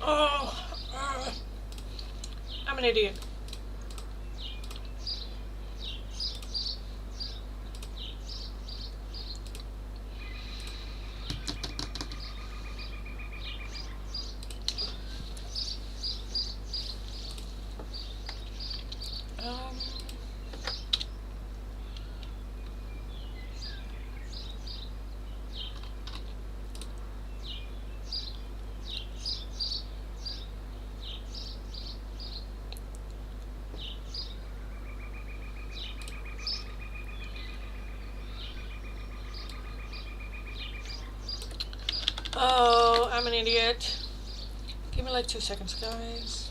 Oh, I'm an idiot. Oh, I'm an idiot. Give me like 2 seconds, guys.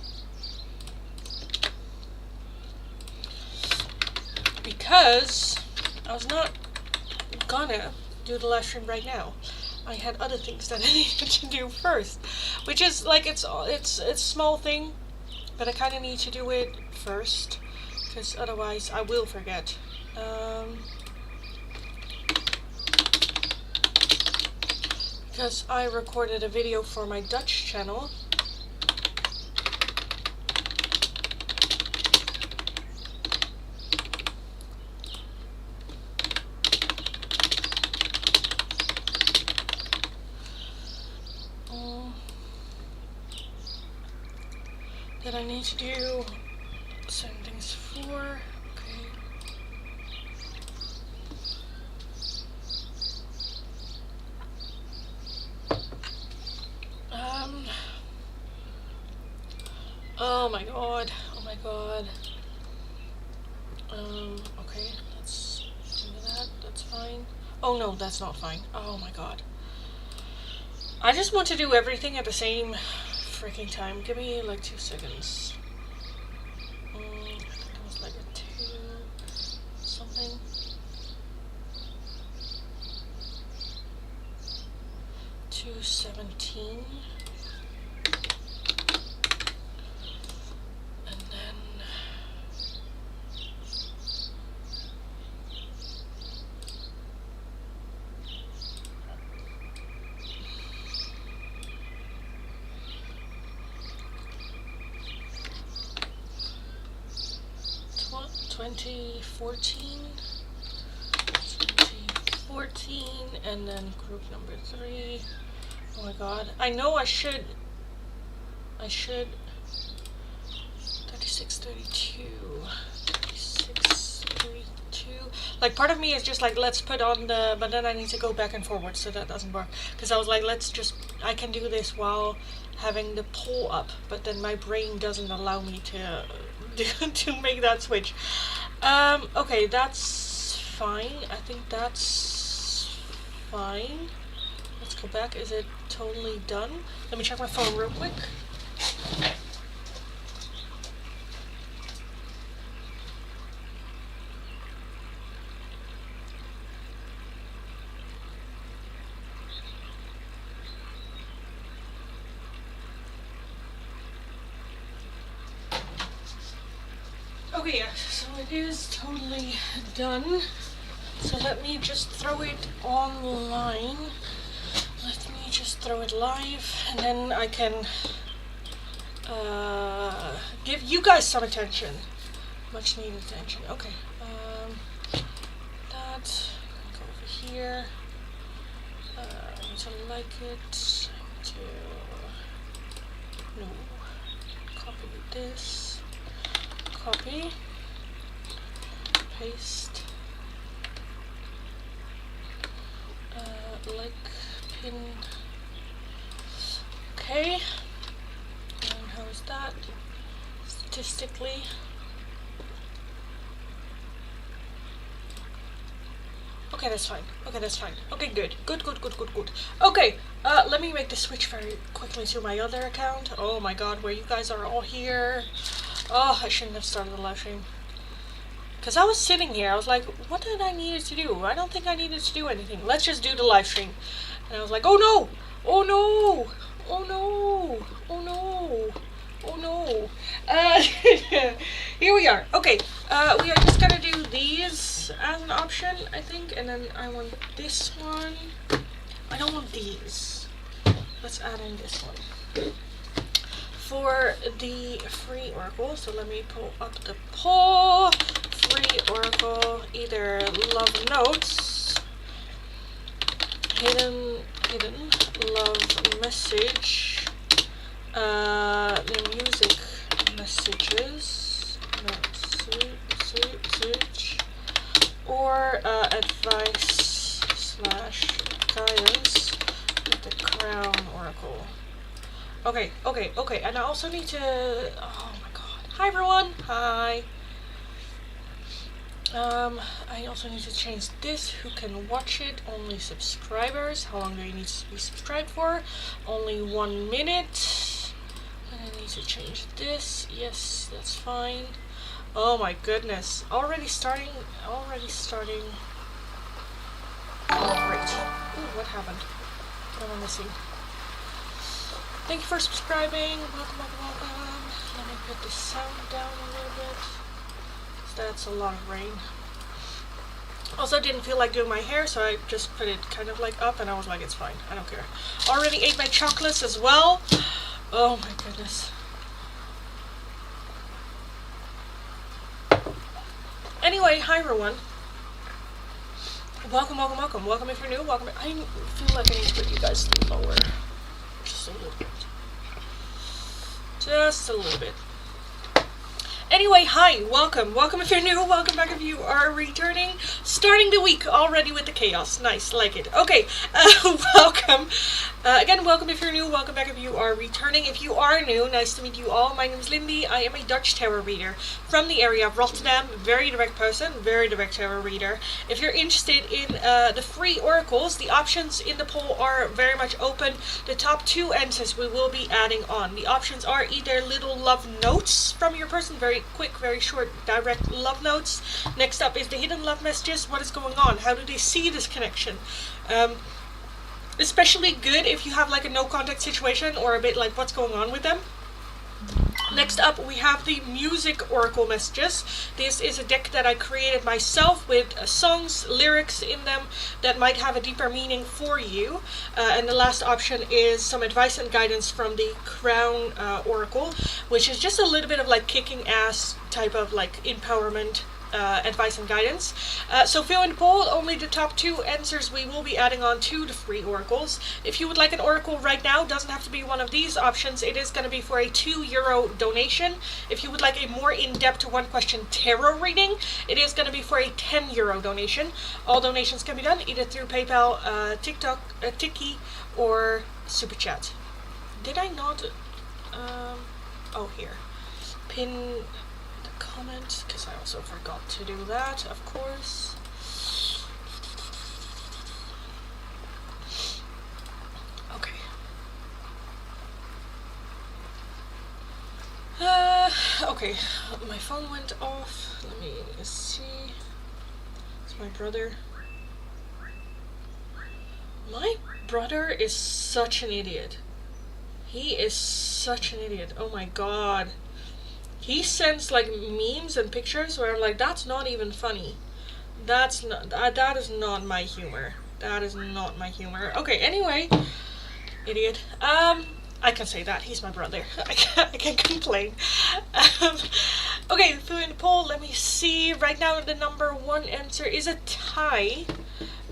Because I was not gonna do the live stream right now. I had other things that I needed to do first, which is like it's a small thing, but I kind of need to do it first because otherwise I will forget. Because I recorded a video for my Dutch channel. That I need to do certain things for. Okay. Oh my god. Oh my god. Okay, let's do that. That's fine. Oh no, that's not fine. Oh my god. I just want to do everything at the same freaking time. Give me like 2 seconds. I think it was like a 2 something. 2:17. And then 2014, and then group number 3. Oh my god. I know I should 36, 32. Like part of me is just like, let's put on the, but then I need to go back and forward, so that doesn't work. Because I was like, I can do this while having the poll up, but then my brain doesn't allow me to make that switch. Okay, that's fine. I think that's fine. Let's go back. Is it totally done? Let me check my phone real quick. Okay, yeah, so it is totally done. So let me just throw it online. Let me just throw it live, and then I can give you guys some attention. Much needed attention. Okay, that, go over here. I need to like it. I need to, no, copy this. Copy, paste, like, pin, okay, and how is that, statistically, okay, that's fine, okay, good, okay, let me make the switch very quickly to my other account. Oh my god, where you guys are all here. Oh, I shouldn't have started the live stream. Because I was sitting here, I was like, what did I need to do? I don't think I needed to do anything. Let's just do the live stream. And I was like, oh no! Oh no! Oh no! Oh no! Oh no! Here we are. Okay, we are just gonna do these as an option, I think. And then I want this one. I don't want these. Let's add in this one. for the free oracle. So let me pull up the poll. Free oracle, either love notes, hidden love message, the music messages, message, or advice slash guidance with the crown oracle. Okay, and I also need to, oh my god. Hi everyone, hi. I also need to change this. Who can watch it? Only subscribers. How long do you need to be subscribed for? Only 1 minute. And I need to change this. Yes, that's fine. Oh my goodness. Already starting. Oh, great. Ooh, what happened? What am I missing? Thank you for subscribing. Welcome. Let me put the sound down a little bit. That's a lot of rain. Also didn't feel like doing my hair, so I just put it kind of like up and I was like, it's fine, I don't care. Already ate my chocolates as well. Oh my goodness. Anyway, hi everyone. Welcome. Welcome if you're new, welcome. I feel like I need to put you guys lower. Just a little bit. Just a little bit. Anyway, hi, welcome if you're new, welcome back if you are returning. Starting the week already with the chaos, nice, like it. Okay, welcome. Again, welcome if you're new, welcome back if you are returning. If you are new, nice to meet you all. My name is Lindy. I am a Dutch tarot reader from the area of Rotterdam. Very direct person, very direct tarot reader. If you're interested in the free oracles, the options in the poll are very much open. The top 2 answers we will be adding on. The options are either little love notes from your person, very quick, very short, direct love notes. Next up is the hidden love messages. What is going on? How do they see this connection? Especially good if you have like a no contact situation or a bit like what's going on with them. Next up we have the music oracle messages. This is a deck that I created myself with songs, lyrics in them that might have a deeper meaning for you. And the last option is some advice and guidance from the crown oracle, which is just a little bit of like kicking ass type of like empowerment advice and guidance. So fill in the poll. Only the top 2 answers we will be adding on to the free oracles. If you would like an oracle right now, doesn't have to be one of these options. It is going to be for a €2 donation. If you would like a more in-depth 1-question tarot reading, it is going to be for a €10 donation. All donations can be done either through PayPal, TikTok, Tiki, or Super Chat. Did I not? Oh, here. Pin comment, because I also forgot to do that, of course. Okay. Okay, my phone went off. Let me see. It's my brother. My brother is such an idiot. He is such an idiot. Oh my god. He sends like memes and pictures where I'm like, that's not even funny. That is not my humor. That is not my humor. Okay, anyway, idiot. I can say that. He's my brother. I can't complain. Okay, fill in the poll. Let me see. Right now, the number 1 answer is a tie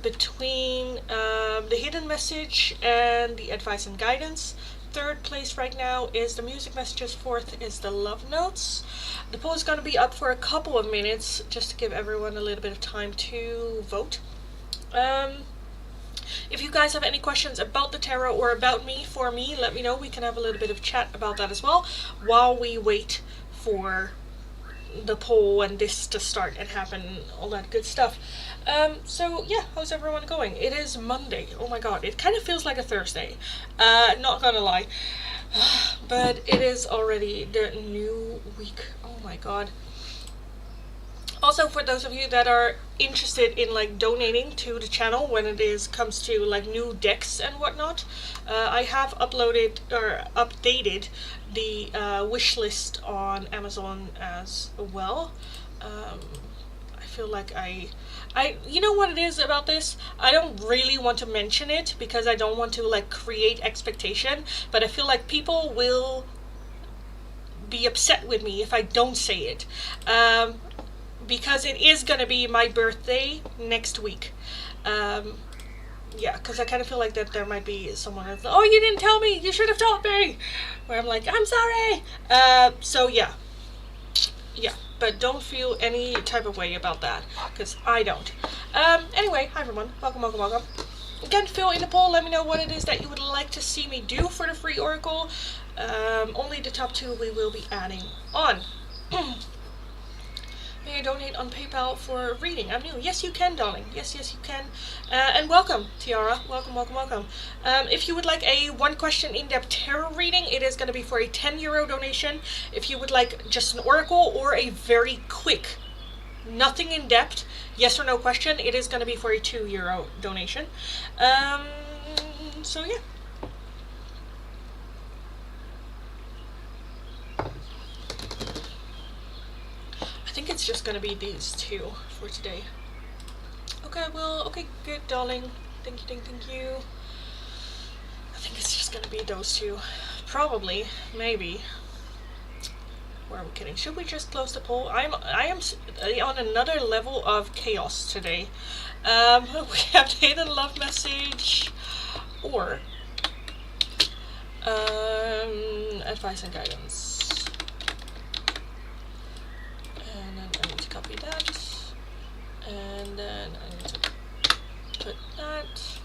between the hidden message and the advice and guidance. 3rd place right now is the music messages. 4th is the love notes. The poll is going to be up for a couple of minutes just to give everyone a little bit of time to vote. If you guys have any questions about the tarot or about me, for me, let me know. We can have a little bit of chat about that as well while we wait for the poll and this to start and happen, all that good stuff. So yeah, how's everyone going? It is Monday. Oh my god, it kind of feels like a Thursday. Not gonna lie. But it is already the new week. Oh my god. Also, for those of you that are interested in like donating to the channel when it comes to like new decks and whatnot, I have uploaded or updated the wish list on Amazon as well. I feel like you know what it is about this? I don't really want to mention it because I don't want to like create expectation, but I feel like people will be upset with me if I don't say it. Because it is going to be my birthday next week. Yeah, because I kind of feel like that there might be someone that's, oh, you didn't tell me, you should have told me. Where I'm like, I'm sorry. So yeah. Yeah, but don't feel any type of way about that, because I don't. Anyway, hi everyone. Welcome, welcome, welcome. Again, fill in the poll. Let me know what it is that you would like to see me do for the free oracle. Only the top 2 we will be adding on. May I donate on PayPal for reading? I'm new. Yes, you can, darling. Yes, yes, you can. And welcome, Tiara. Welcome, welcome, welcome. If you would like a 1 question in-depth tarot reading, it is going to be for a €10 donation. If you would like just an oracle or a very quick, nothing in-depth, yes or no question, it is going to be for a €2 donation. So yeah. I think it's just gonna be these 2 for today. Okay, well, okay, good, darling. Thank you, thank you. I think it's just gonna be those 2. Probably, maybe. Where are we kidding? Should we just close the poll? I am on another level of chaos today. We have the hidden love message, or advice and guidance. Copy that, and then I need to put that.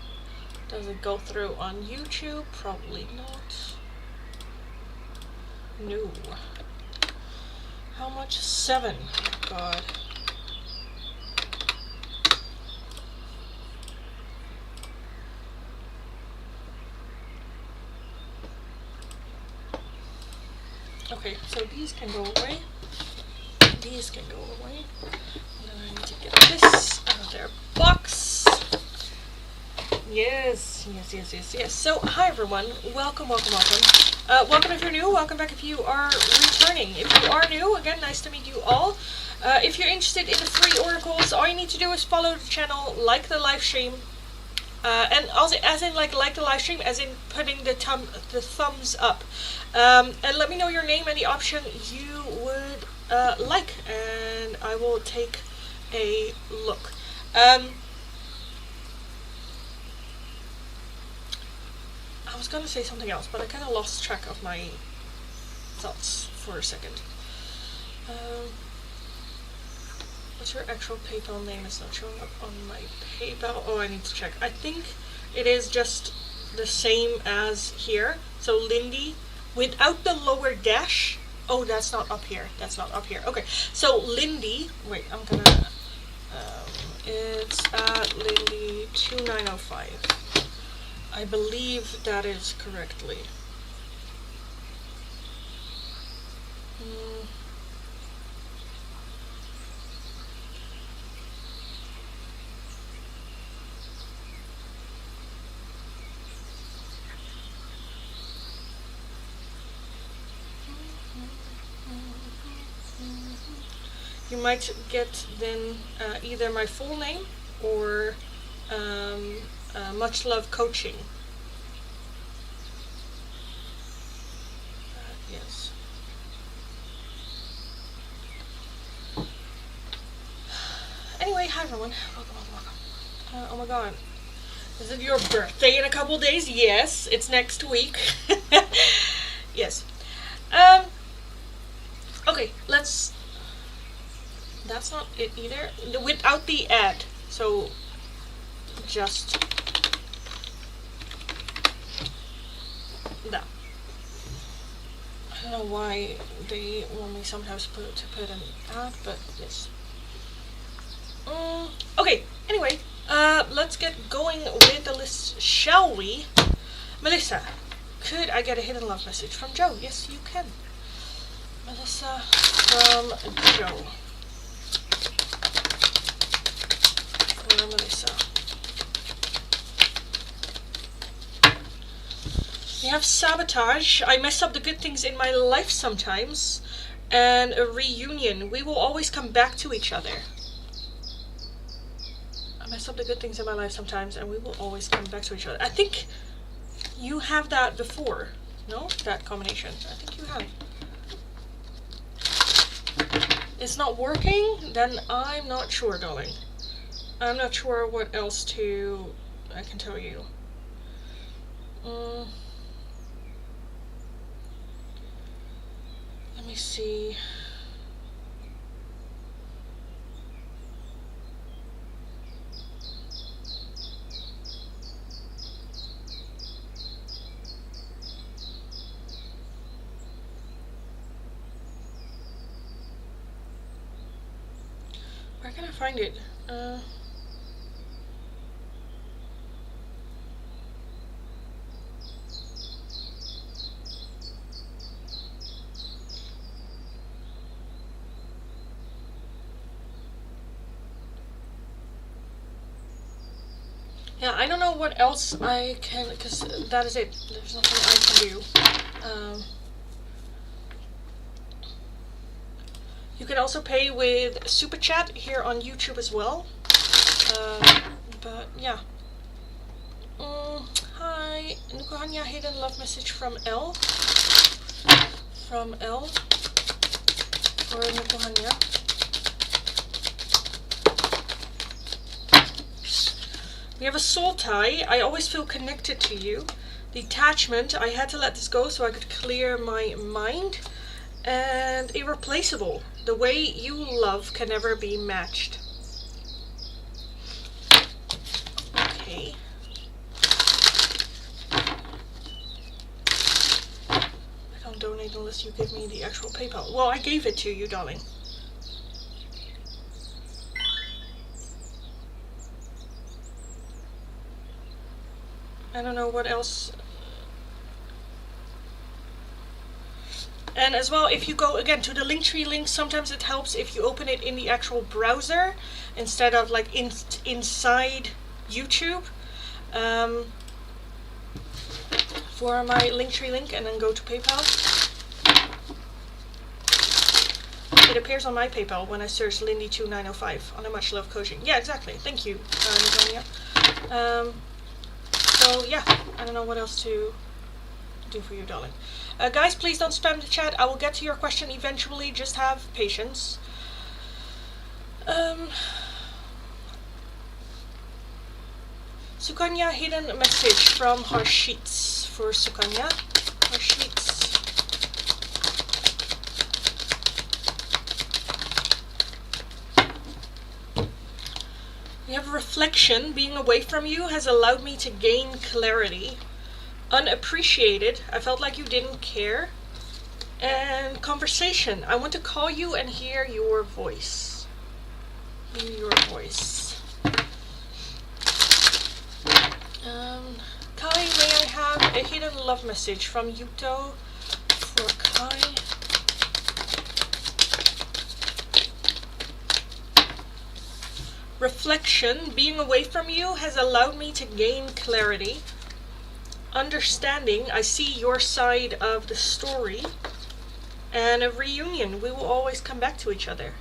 Does it go through on YouTube? Probably not. No. How much? 7. Oh, God. Okay, so these can go away. These can go away. And then I need to get this out of their box. Yes, yes, yes, yes, yes. So, hi everyone. Welcome, welcome, welcome. Welcome if you're new. Welcome back if you are returning. If you are new, again, nice to meet you all. If you're interested in the free oracles, all you need to do is follow the channel, like the live stream, and also as in like the live stream, as in putting the thumbs up, and let me know your name and the option you would like, and I will take a look. I was gonna say something else, but I kind of lost track of my thoughts for a second. What's your actual PayPal name? It's not showing up on my PayPal. Oh, I need to check. I think it is just the same as here. So Lindy, without the lower dash. Oh, that's not up here. That's not up here. Okay, so Lindy, wait, I'm gonna, it's at Lindy 2905. I believe that is correctly. You might get then either my full name or Much Love Coaching. Yes. Anyway, hi everyone. Welcome, welcome, welcome. Oh my god. Is it your birthday in a couple days? Yes, it's next week. Yes. Okay, let's... That's not it either. Without the ad. So, just... that. I don't know why they want me sometimes to put an ad, but yes. Okay, anyway, let's get going with the list, shall we? Melissa, could I get a hidden love message from Joe? Yes, you can. Melissa from Joe. For Melissa. We have sabotage. I mess up the good things in my life sometimes. And a reunion. We will always come back to each other. I mess up the good things in my life sometimes, and we will always come back to each other. I think you have that before. No? That combination. I think you have. is not working, then I'm not sure, darling. I'm not sure what else I can tell you. Let me see. Where can I find it? Yeah, I don't know what else I can, because that is it. There's nothing I can do. You can also pay with Super Chat here on YouTube as well. But yeah. Hi, Nukuhanya, hidden love message from L. From L. For Nukuhanya. We have a soul tie. I always feel connected to you. Detachment. I had to let this go so I could clear my mind. And irreplaceable. The way you love can never be matched. Okay. I don't donate unless you give me the actual PayPal. Well, I gave it to you, darling. I don't know what else. And as well, if you go again to the Linktree link, sometimes it helps if you open it in the actual browser instead of like inside YouTube. For my Linktree link, and then go to PayPal. It appears on my PayPal when I search Lindy2905 on a Much Love Coaching. Yeah, exactly. Thank you, Natonia. So yeah, I don't know what else to do for you, darling. Guys, please don't spam the chat. I will get to your question eventually. Just have patience. Sukanya, hidden message from Harshits for Sukanya. Harshits. We have reflection. Being away from you has allowed me to gain clarity. Unappreciated. I felt like you didn't care. And conversation. I want to call you and hear your voice. Hear your voice. Kai, may I have a hidden love message from Yuto for Kai? Reflection. Being away from you has allowed me to gain clarity. Understanding. I see your side of the story. And a reunion. We will always come back to each other.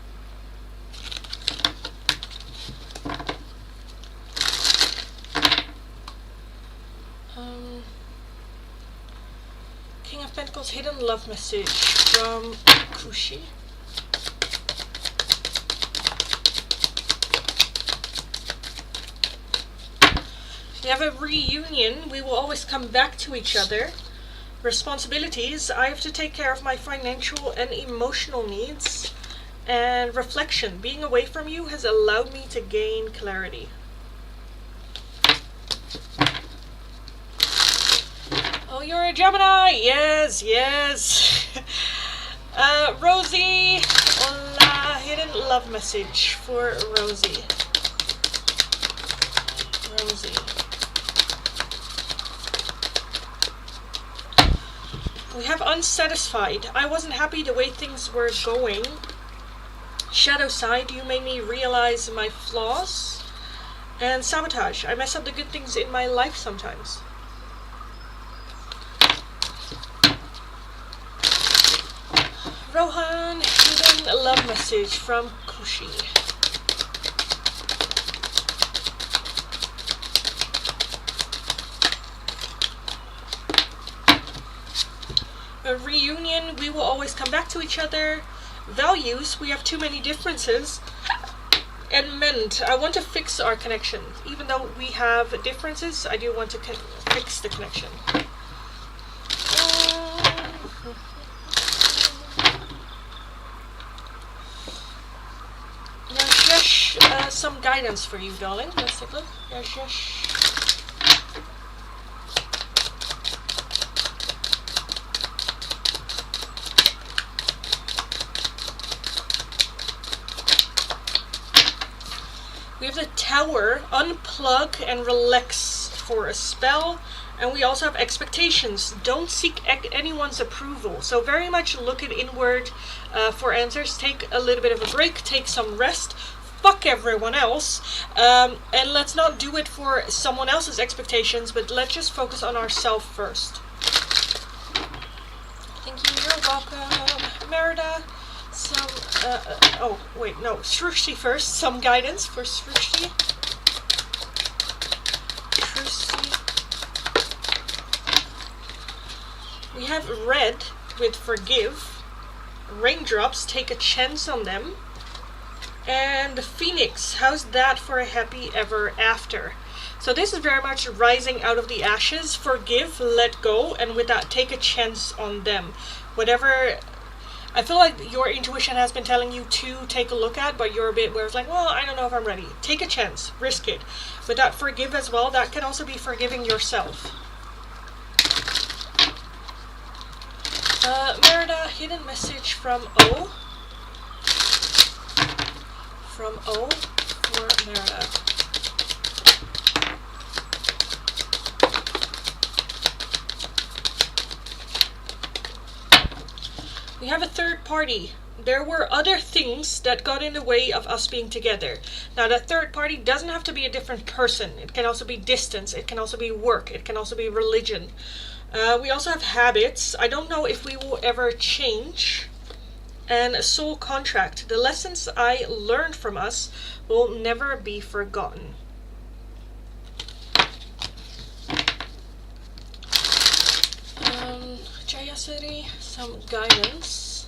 King of Pentacles, hidden love message from Kushi. We have a reunion. We will always come back to each other. Responsibilities. I have to take care of my financial and emotional needs. And reflection. Being away from you has allowed me to gain clarity. Oh, you're a Gemini. Yes, yes. Rosie. Hola. Hidden love message for Rosie. Rosie. We have unsatisfied. I wasn't happy the way things were going. Shadow side, you made me realize my flaws. And sabotage. I mess up the good things in my life sometimes. Rohan, hidden love message from Kushi. A reunion. We will always come back to each other. Values, we have too many differences. And mend, I want to fix our connection. Even though we have differences, I do want to fix the connection. Yes, some guidance for you, darling. Let's take a look. Yes. We have the Tower, unplug and relax for a spell. And we also have expectations. Don't seek anyone's approval. So very much look at inward for answers. Take a little bit of a break. Take some rest. Fuck everyone else. And let's not do it for someone else's expectations, but let's just focus on ourselves first. Thank you. You're welcome. Merida. Srushti first. Some guidance for Srushti. We have red with forgive. Raindrops, take a chance on them. And the Phoenix, how's that for a happy ever after? So this is very much rising out of the ashes. Forgive, let go, and with that, take a chance on them. Whatever, I feel like your intuition has been telling you to take a look at, but you're a bit where it's like, well, I don't know if I'm ready. Take a chance, risk it. With that forgive as well, that can also be forgiving yourself. Merida, hidden message from O. From O for Merida. We have a third party. There were other things that got in the way of us being together. Now that third party doesn't have to be a different person. It can also be distance. It can also be work. It can also be religion. We also have habits. I don't know if we will ever change. And a soul contract. The lessons I learned from us will never be forgotten. Jayasuri, some guidance.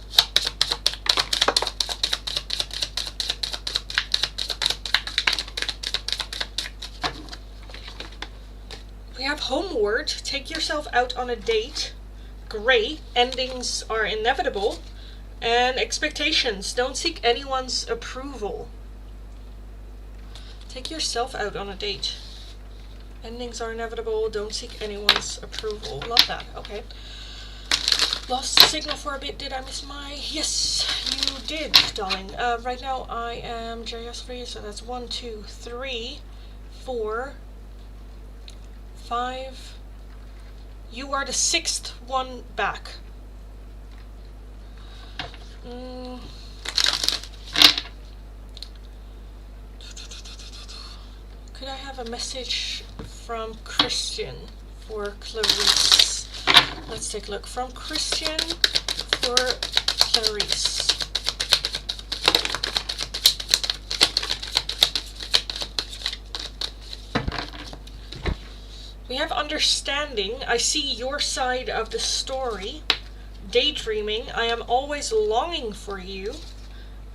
We have homeward. Take yourself out on a date. Gray. Endings are inevitable. And expectations. Don't seek anyone's approval. Take yourself out on a date. Endings are inevitable. Don't seek anyone's approval. Love that. Okay. Lost the signal for a bit. Did I miss my... Yes, you did, darling. Right now I am JS3, so that's 1, 2, 3, 4, 5. You are the 6th one back. Could I have a message from Christian for Clarice? Let's take a look. From Christian for Clarice. We have understanding. I see your side of the story. Daydreaming. I am always longing for you.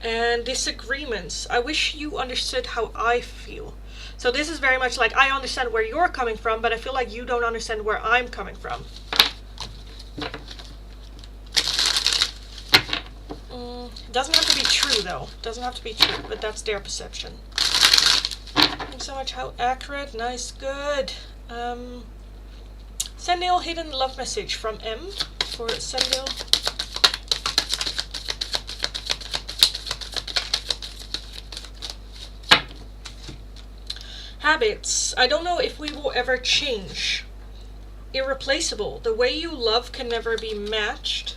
And disagreements. I wish you understood how I feel. So this is very much like I understand where you're coming from, but I feel like you don't understand where I'm coming from. Doesn't have to be true though. Doesn't have to be true, but that's their perception. Thanks so much. How accurate. Nice. Good. Sendil, hidden love message from M for Sendil. Habits. I don't know if we will ever change. Irreplaceable. The way you love can never be matched.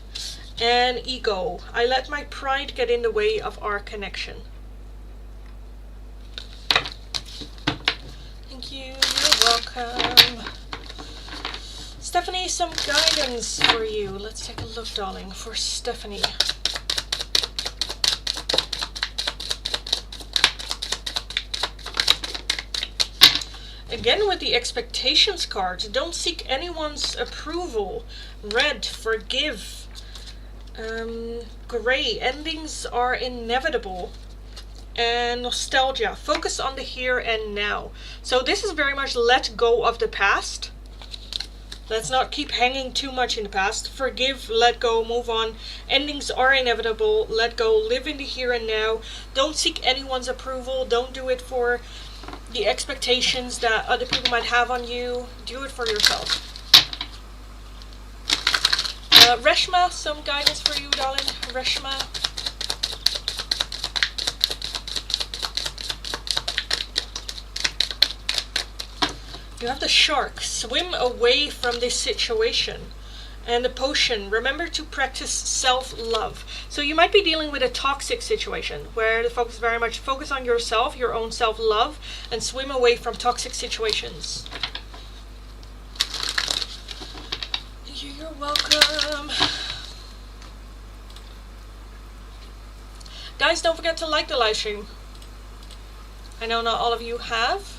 And ego. I let my pride get in the way of our connection. Thank you. You're welcome. Stephanie, some guidance for you. Let's take a look, darling, for Stephanie. Again with the expectations card. Don't seek anyone's approval. Red, forgive. Gray, endings are inevitable. And nostalgia, focus on the here and now. So this is very much let go of the past. Let's not keep hanging too much in the past. Forgive, let go, move on. Endings are inevitable. Let go, live in the here and now. Don't seek anyone's approval. Don't do it for the expectations that other people might have on you. Do it for yourself. Reshma, some guidance for you, darling. Reshma. You have the shark. Swim away from this situation. And the potion. Remember to practice self-love. So you might be dealing with a toxic situation where the focus very much focus on yourself, your own self-love, and swim away from toxic situations. You're welcome. Guys, don't forget to like the live stream. I know not all of you have.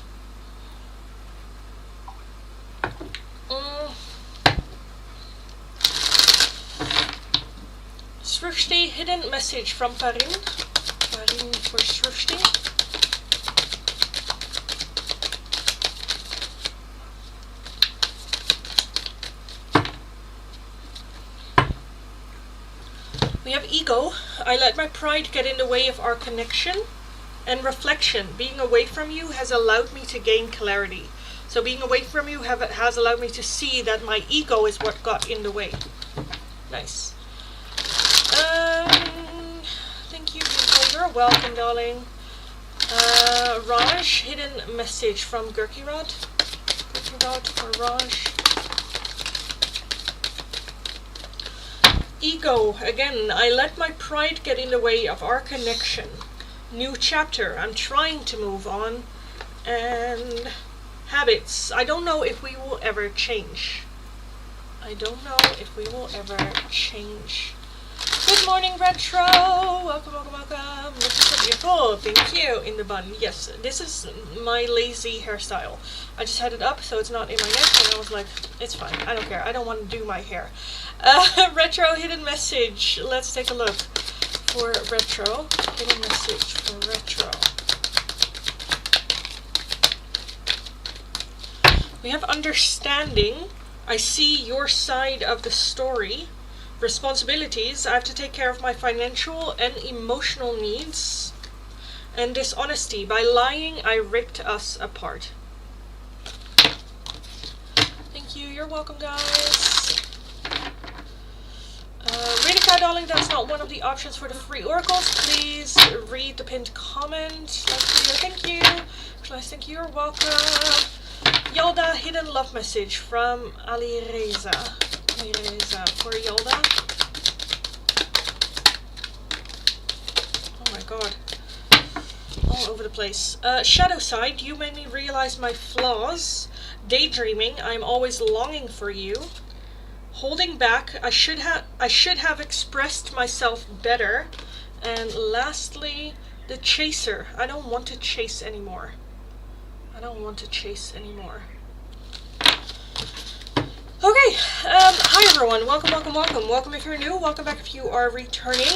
Srishti, hidden message from Farin. Farin for Srishti. We have ego. I let my pride get in the way of our connection. And reflection. Being away from you has allowed me to gain clarity. So being away from you has allowed me to see that my ego is what got in the way. Nice. Thank you, beautiful. You're welcome, darling. Raj, hidden message from Gurkirad. Gurkirad for Raj. Ego, again, I let my pride get in the way of our connection. New chapter, I'm trying to move on. And habits, I don't know if we will ever change. I don't know if we will ever change. Good morning, Retro! Welcome, welcome, welcome. Looking so beautiful. Thank you. In the bun. Yes, this is my lazy hairstyle. I just had it up so it's not in my neck, and I was like, it's fine. I don't care. I don't want to do my hair. Retro hidden message. Let's take a look for Retro. Hidden message for Retro. We have understanding. I see your side of the story. Responsibilities. I have to take care of my financial and emotional needs. And dishonesty. By lying, I ripped us apart. Thank you. You're welcome, guys. Ridika, darling, that's not one of the options for the free oracles. Please read the pinned comment. Thank you. Thank you. You're welcome. Yolda, hidden love message from Ali Reza. Ali Reza for Yolda. Oh my god. All over the place. Shadow side, you made me realize my flaws. Daydreaming, I'm always longing for you. Holding back, I should have expressed myself better. And lastly, the chaser. I don't want to chase anymore. I don't want to chase anymore. Okay, hi everyone, welcome, welcome, welcome. Welcome if you're new, welcome back if you are returning.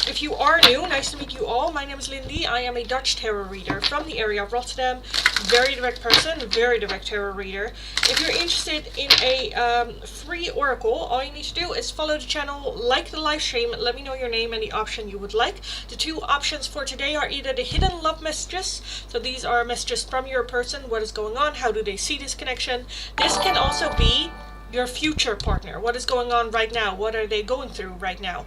If you are new, nice to meet you all. My name is Lindy. I am a Dutch tarot reader from the area of Rotterdam. Very direct person, very direct tarot reader. If you're interested in a free oracle, all you need to do is follow the channel, like the live stream, let me know your name and the option you would like. The two options for today are either the hidden love messages, so these are messages from your person, what is going on, how do they see this connection. This can also be your future partner, what is going on right now, what are they going through right now.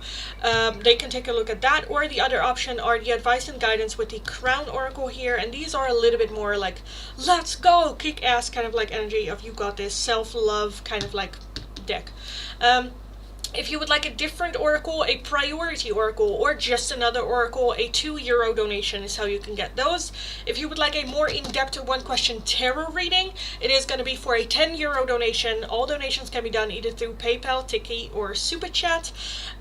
They can take a look at that, or the other option are the advice and guidance with the crown oracle here, and these are a little bit more like let's go, kick ass kind of like energy of you got this, self-love kind of like deck. If you would like a different oracle, a priority oracle, or just another oracle, a €2 donation is how you can get those. If you would like a more in-depth one-question tarot reading, it is going to be for a €10 donation. All donations can be done either through PayPal, Tiki, or Super Chat.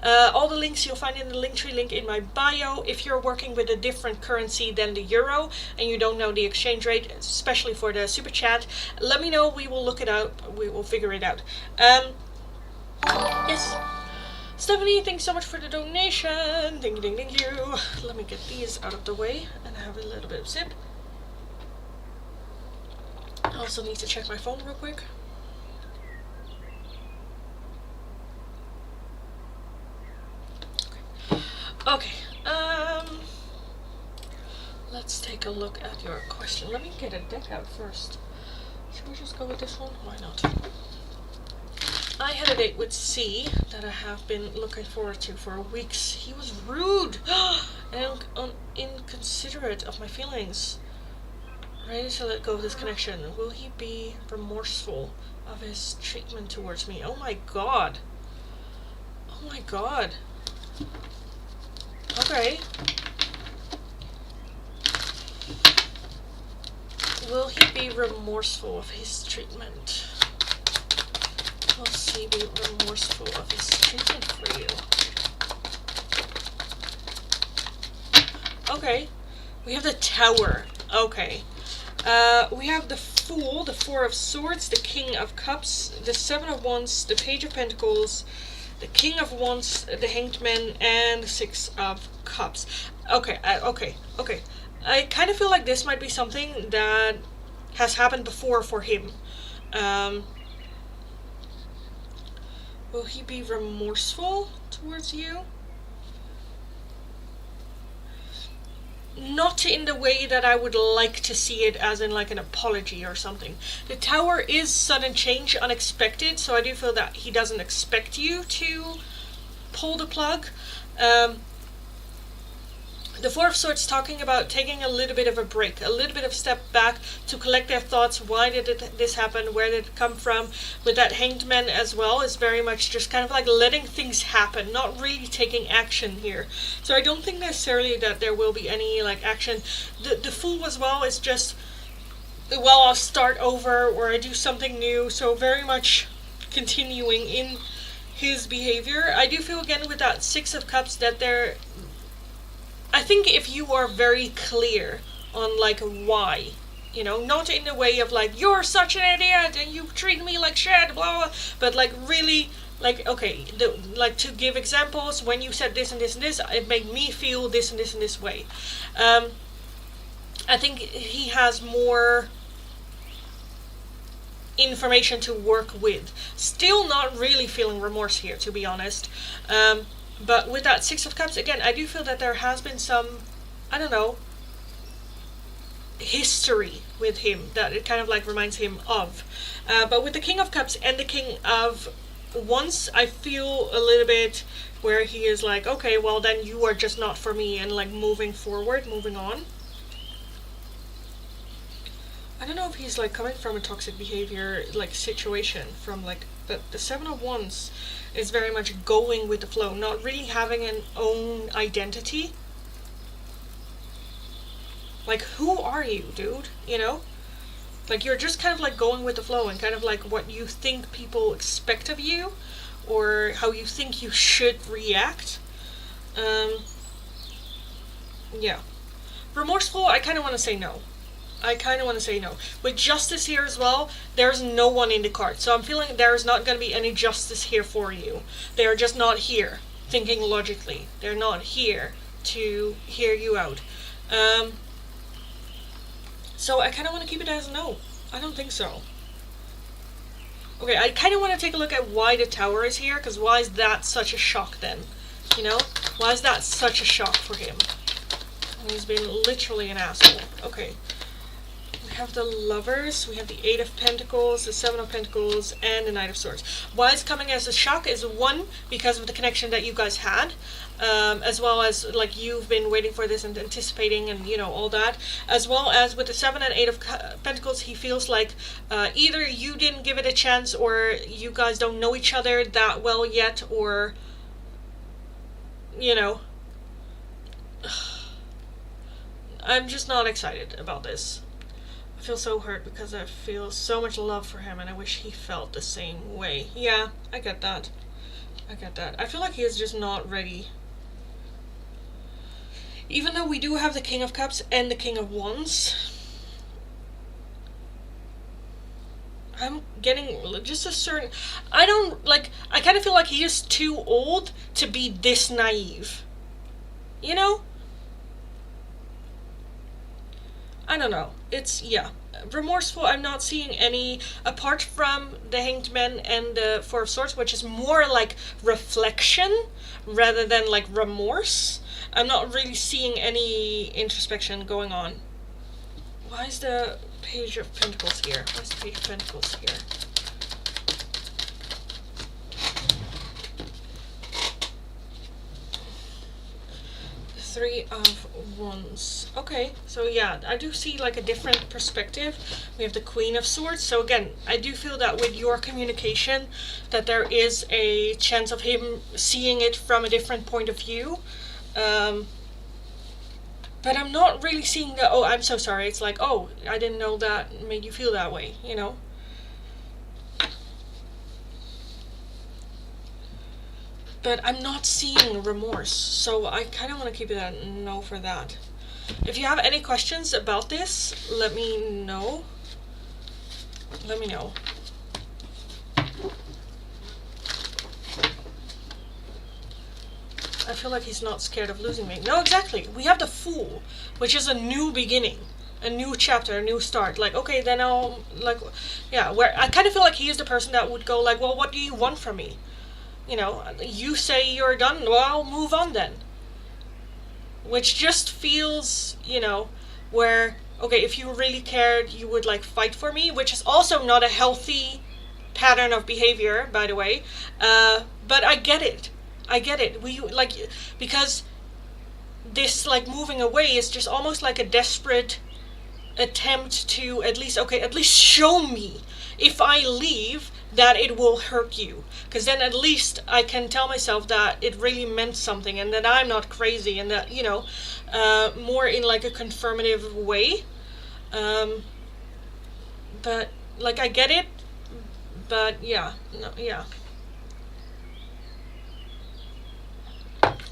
All the links you'll find in the Linktree link in my bio. If you're working with a different currency than the euro and you don't know the exchange rate, especially for the Super Chat, let me know. We will look it out. We will figure it out. Yes. Stephanie, thanks so much for the donation. Thank you, thank you. Let me get these out of the way and have a little bit of sip. I also need to check my phone real quick. Okay. Let's take a look at your question. Let me get a deck out first. Should we just go with this one? Why not? I had a date with C that I have been looking forward to for weeks. He was rude and inconsiderate of my feelings. Ready to let go of this connection. Will he be remorseful of his treatment towards me? Oh my god. Oh my god. Okay. Will he be remorseful of his treatment? Will he be remorseful of his treatment for you? Okay. We have the Tower. Okay. We have the Fool, the Four of Swords, the King of Cups, the Seven of Wands, the Page of Pentacles, the King of Wands, the Hanged Man, and the Six of Cups. Okay, okay. I kind of feel like this might be something that has happened before for him. Will he be remorseful towards you? Not in the way that I would like to see it, as in like an apology or something. The Tower is sudden change, unexpected, so I do feel that he doesn't expect you to pull the plug. The Four of Swords talking about taking a little bit of a break, a little bit of step back to collect their thoughts. Why did this happen? Where did it come from? With that Hanged Man as well is very much just kind of like letting things happen, not really taking action here. So I don't think necessarily that there will be any like action. The Fool as well is just, well, I'll start over or I do something new. So very much continuing in his behavior. I do feel again with that Six of Cups that there, I think if you are very clear on like why, you know, not in the way of like, you're such an idiot and you treat me like shit, blah, blah, but like really like, okay, like to give examples, when you said this and this and this, it made me feel this and this and this way. I think he has more information to work with. Still not really feeling remorse here, to be honest. But with that Six of Cups, again, I do feel that there has been some, I don't know, history with him that it kind of like reminds him of. But with the King of Cups and the King of Wands, I feel a little bit where he is like, okay, well then you are just not for me, and like moving forward, moving on. I don't know if he's like coming from a toxic behavior like situation, from like the Seven of Wands is very much going with the flow, not really having an own identity. Like, who are you, dude? You know? Like, you're just kind of like going with the flow and kind of like what you think people expect of you or how you think you should react. Yeah. Remorseful, I kind of want to say no. With justice here as well, there's no one in the card. So I'm feeling there's not going to be any justice here for you. They're just not here thinking logically. They're not here to hear you out. So I kind of want to keep it as no. I don't think so. Okay, I kind of want to take a look at why the Tower is here, because why is that such a shock then? You know? Why is that such a shock for him? He's been literally an asshole. Okay. We have the Lovers, we have the Eight of Pentacles, the Seven of Pentacles, and the Knight of Swords. Why it's coming as a shock is, one, because of the connection that you guys had, as well as like you've been waiting for this and anticipating and, you know, all that, as well as with the Seven and Eight of Pentacles, he feels like either you didn't give it a chance, or you guys don't know each other that well yet, or, you know, I'm just not excited about this. I feel so hurt because I feel so much love for him and I wish he felt the same way. Yeah, I get that. I feel like he is just not ready. Even though we do have the King of Cups and the King of Wands, I'm getting just a certain... I don't, like, I kind of feel like he is too old to be this naive. You know? I don't know. It's, yeah. Remorseful, I'm not seeing any, apart from the Hanged Man and the Four of Swords, which is more like reflection rather than like remorse. I'm not really seeing any introspection going on. Why is the Page of Pentacles here? Why is the Page of Pentacles here? Three of Wands. Okay, so yeah, I do see like a different perspective. We have the Queen of Swords. So again, I do feel that with your communication, that there is a chance of him seeing it from a different point of view. But I'm not really seeing the, oh, I'm so sorry. It's like, oh, I didn't know that made you feel that way, you know? But I'm not seeing remorse, so I kind of want to keep it at no for that. If you have any questions about this, let me know. Let me know. I feel like he's not scared of losing me. No, exactly. We have the Fool, which is a new beginning, a new chapter, a new start. Like, okay, then I'll, like, yeah, where I kind of feel like he is the person that would go like, well, what do you want from me? You know, you say you're done, well, I'll move on then. Which just feels, you know, where, okay, if you really cared, you would, like, fight for me, which is also not a healthy pattern of behavior, by the way. But I get it. I get it. We, like, because this, like, moving away is just almost like a desperate attempt to at least show me if I leave that it will hurt you, because then at least I can tell myself that it really meant something and that I'm not crazy, and that, you know, more in like a confirmative way. But like, I get it, but yeah, no, yeah.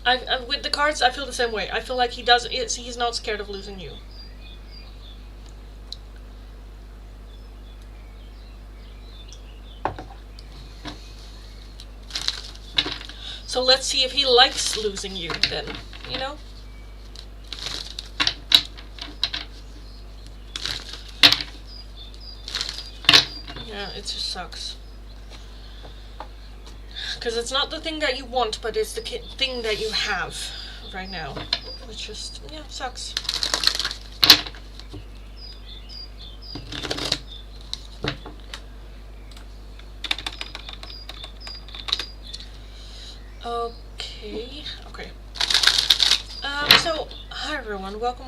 I with the cards, I feel the same way. I feel like he's not scared of losing you. So let's see if he likes losing you then, you know? Yeah, it just sucks. Because it's not the thing that you want, but it's the thing that you have right now. Which just, yeah, sucks. Okay. So, hi everyone, welcome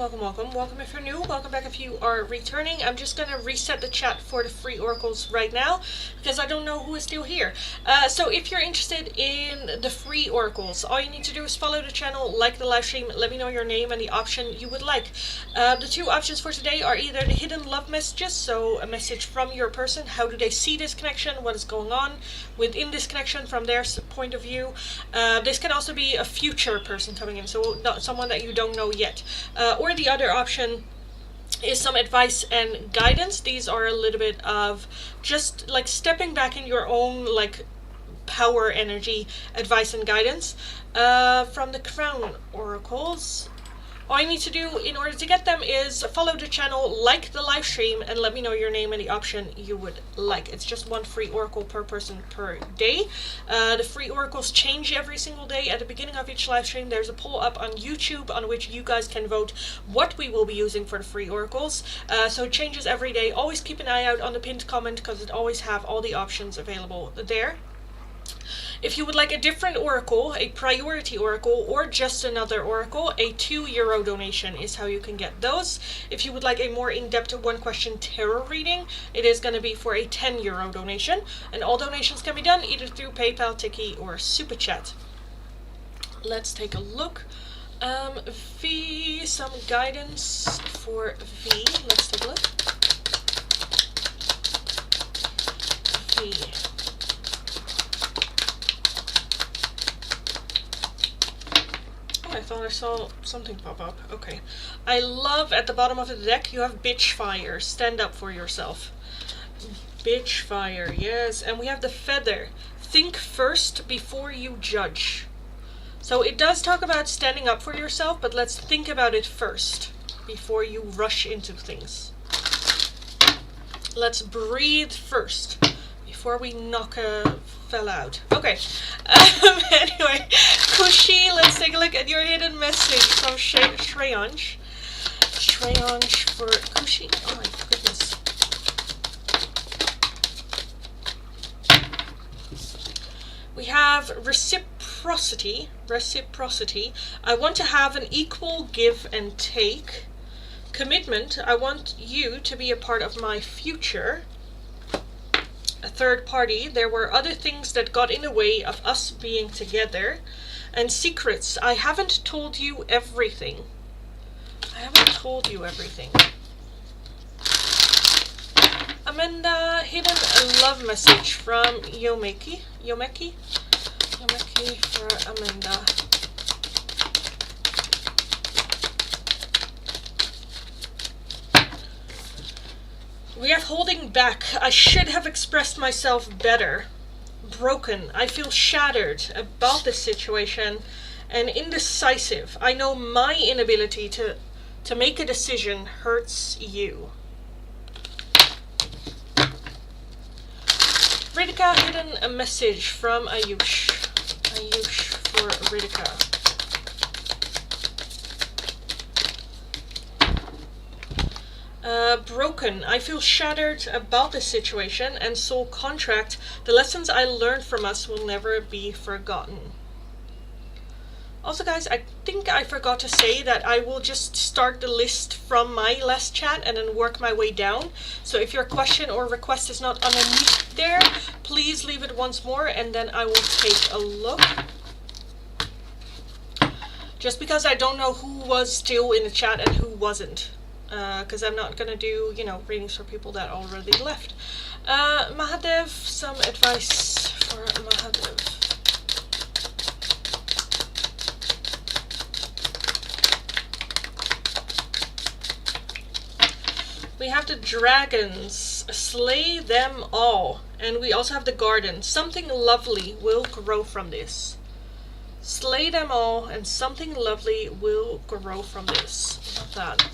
if you're new, welcome back if you are returning. I'm just gonna reset the chat for the free oracles right now, because I don't know who is still here. So if you're interested in the free oracles, all you need to do is follow the channel, like the live stream, let me know your name and the option you would like. The two options for today are either the hidden love messages, so a message from your person, how do they see this connection, what is going on within this connection from their point of view. This can also be a future person coming in, so not someone that you don't know yet. Or the other option is some advice and guidance. These are a little bit of just like stepping back in your own like power energy, advice and guidance from the Crown Oracles. All you need to do in order to get them is follow the channel, like the live stream, and let me know your name and the option you would like. It's just one free oracle per person per day. The free oracles change every single day. At the beginning of each live stream, there's a poll up on YouTube on which you guys can vote what we will be using for the free oracles. So it changes every day. Always keep an eye out on the pinned comment, because it always have all the options available there. If you would like a different oracle, a priority oracle, or just another oracle, a €2 donation is how you can get those. If you would like a more in-depth one-question tarot reading, it is going to be for a €10 donation. And all donations can be done either through PayPal, Tiki, or Super Chat. Let's take a look. V, some guidance for V. Let's take a look. V. I thought I saw something pop up. Okay. I love at the bottom of the deck you have bitch fire. Stand up for yourself. Witchfire, yes. And we have the feather. Think first before you judge. So it does talk about standing up for yourself, but let's think about it first before you rush into things. Let's breathe first before we knock a fella out. Okay. Anyway, Kushi, let's take a look at your hidden message from Shreyansh. Shreyansh for Kushi. Oh my goodness. We have reciprocity. Reciprocity. I want to have an equal give and take. Commitment. I want you to be a part of my future. A third party. There were other things that got in the way of us being together. And secrets. I haven't told you everything. I haven't told you everything. Amanda, hidden love message from Yomeki. Yomeki for Amanda. We have holding back. I should have expressed myself better. Broken. I feel shattered about this situation and indecisive. I know my inability to make a decision hurts you. Ridika, hidden a message from Ayush. Ayush for Ridika. Broken. I feel shattered about the situation and soul contract. The lessons I learned from us will never be forgotten. Also, guys, I think I forgot to say that I will just start the list from my last chat and then work my way down. So if your question or request is not underneath there, please leave it once more and then I will take a look. Just because I don't know who was still in the chat and who wasn't. Because I'm not going to do, readings for people that already left. Mahadev, some advice for Mahadev. We have the dragons, slay them all. And we also have the garden. Something lovely will grow from this. Slay them all and something lovely will grow from this. Love that.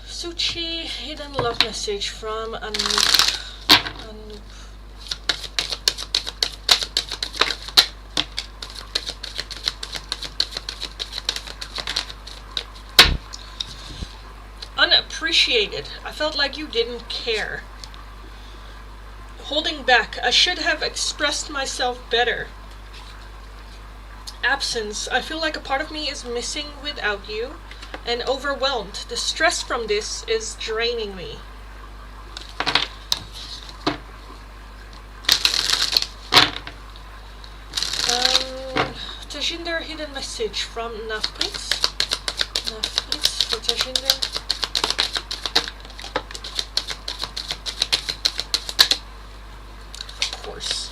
Suchi, hidden love message from Anoop. Anoop. Unappreciated. I felt like you didn't care. Holding back. I should have expressed myself better. Absence. I feel like a part of me is missing without you. And overwhelmed. The stress from this is draining me. Tajinder, hidden message from Nafpritz. Nafpritz for Tajinder. Of course.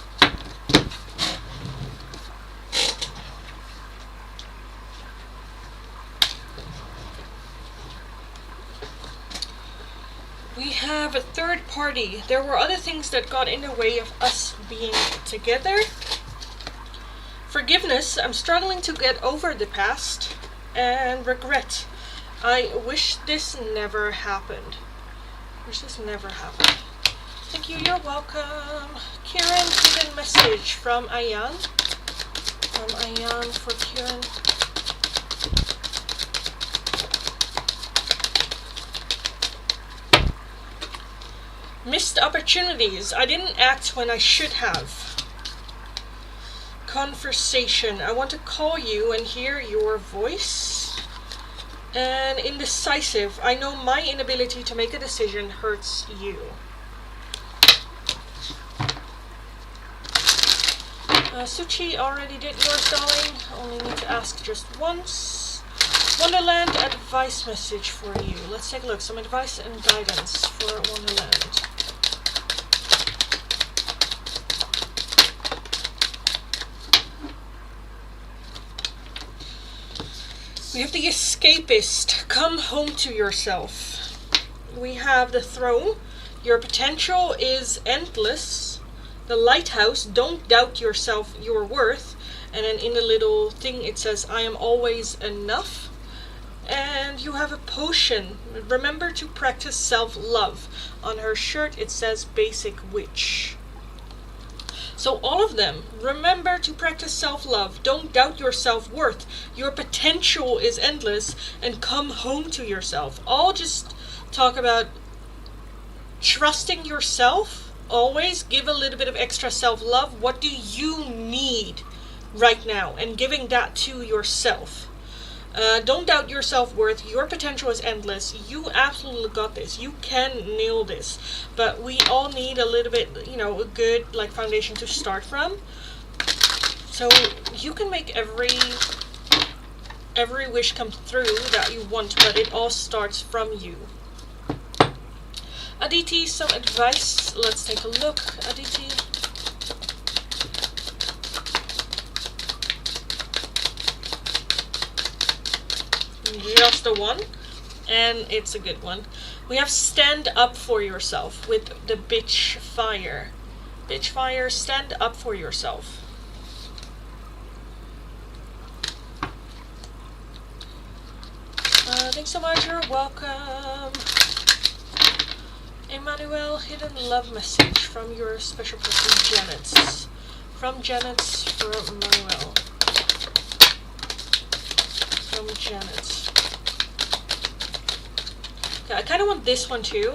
We have a third party. There were other things that got in the way of us being together. Forgiveness. I'm struggling to get over the past. And regret. I wish this never happened. Wish this never happened. Thank you. You're welcome. Kieran, hidden message from Ayan. From Ayan for Kieran. Missed opportunities. I didn't act when I should have. Conversation. I want to call you and hear your voice. And indecisive. I know my inability to make a decision hurts you. Suchi already did yours, darling. Only need to ask just once. Wonderland advice message for you. Let's take a look. Some advice and guidance for Wonderland. We have the escapist. Come home to yourself. we have the Throne. Your potential is endless. The Lighthouse, don't doubt yourself, your worth. And then in the little thing it says, I am always enough. And you have a potion. Remember to practice self-love. On her shirt it says basic witch. So all of them, remember to practice self-love. Don't doubt your self-worth. Your potential is endless. And come home to yourself. All just talk about trusting yourself. Always give a little bit of extra self-love. What do you need right now? And giving that to yourself. Don't doubt your self-worth. Your potential is endless. You absolutely got this. You can nail this. But we all need a little bit, a good foundation to start from. So you can make every wish come through that you want, but it all starts from you. Aditi, some advice. Let's take a look. Aditi. Just the one, and it's a good one. We have stand up for yourself with the bitch fire. Bitch fire, stand up for yourself. Thanks so much, you're welcome. Emmanuel, hidden love message from your special person, Janet. From Janet for Emmanuel. From Janet. Okay, I kind of want this one too.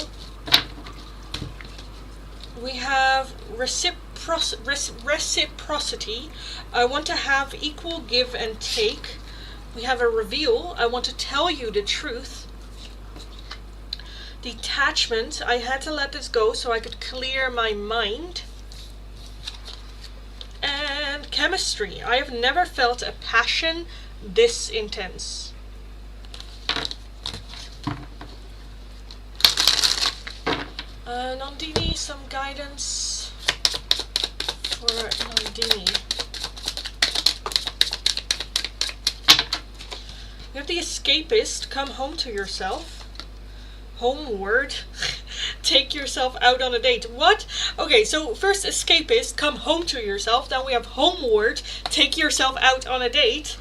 We have reciprocity. I want to have equal give and take. We have a reveal. I want to tell you the truth. Detachment. I had to let this go so I could clear my mind. And chemistry. I have never felt a passion this intense. Nandini, some guidance for Nandini. We have the escapist. Come home to yourself. Homeward. Take yourself out on a date. What? Okay, so first escapist, come home to yourself. Then we have homeward, take yourself out on a date.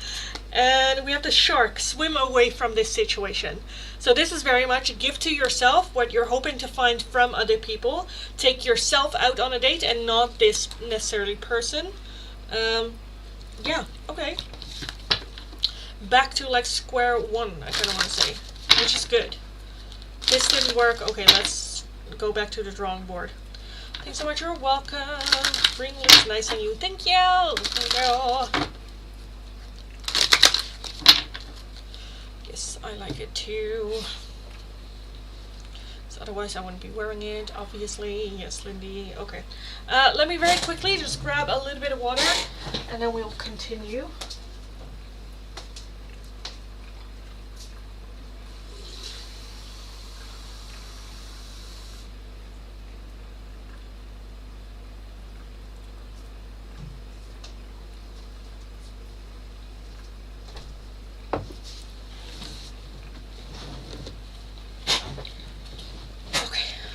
And we have the shark, swim away from this situation. So this is very much give to yourself what you're hoping to find from other people. Take yourself out on a date and not this necessarily person. Yeah, okay. Back to square one, I kind of want to say, which is good. This didn't work. Okay, let's go back to the drawing board. Thanks so much, you're welcome. Green looks nice on you. Thank you. Thank you. Yes, I like it too. So otherwise I wouldn't be wearing it, obviously. Yes, Lindy. Okay. Let me very quickly just grab a little bit of water and then we'll continue.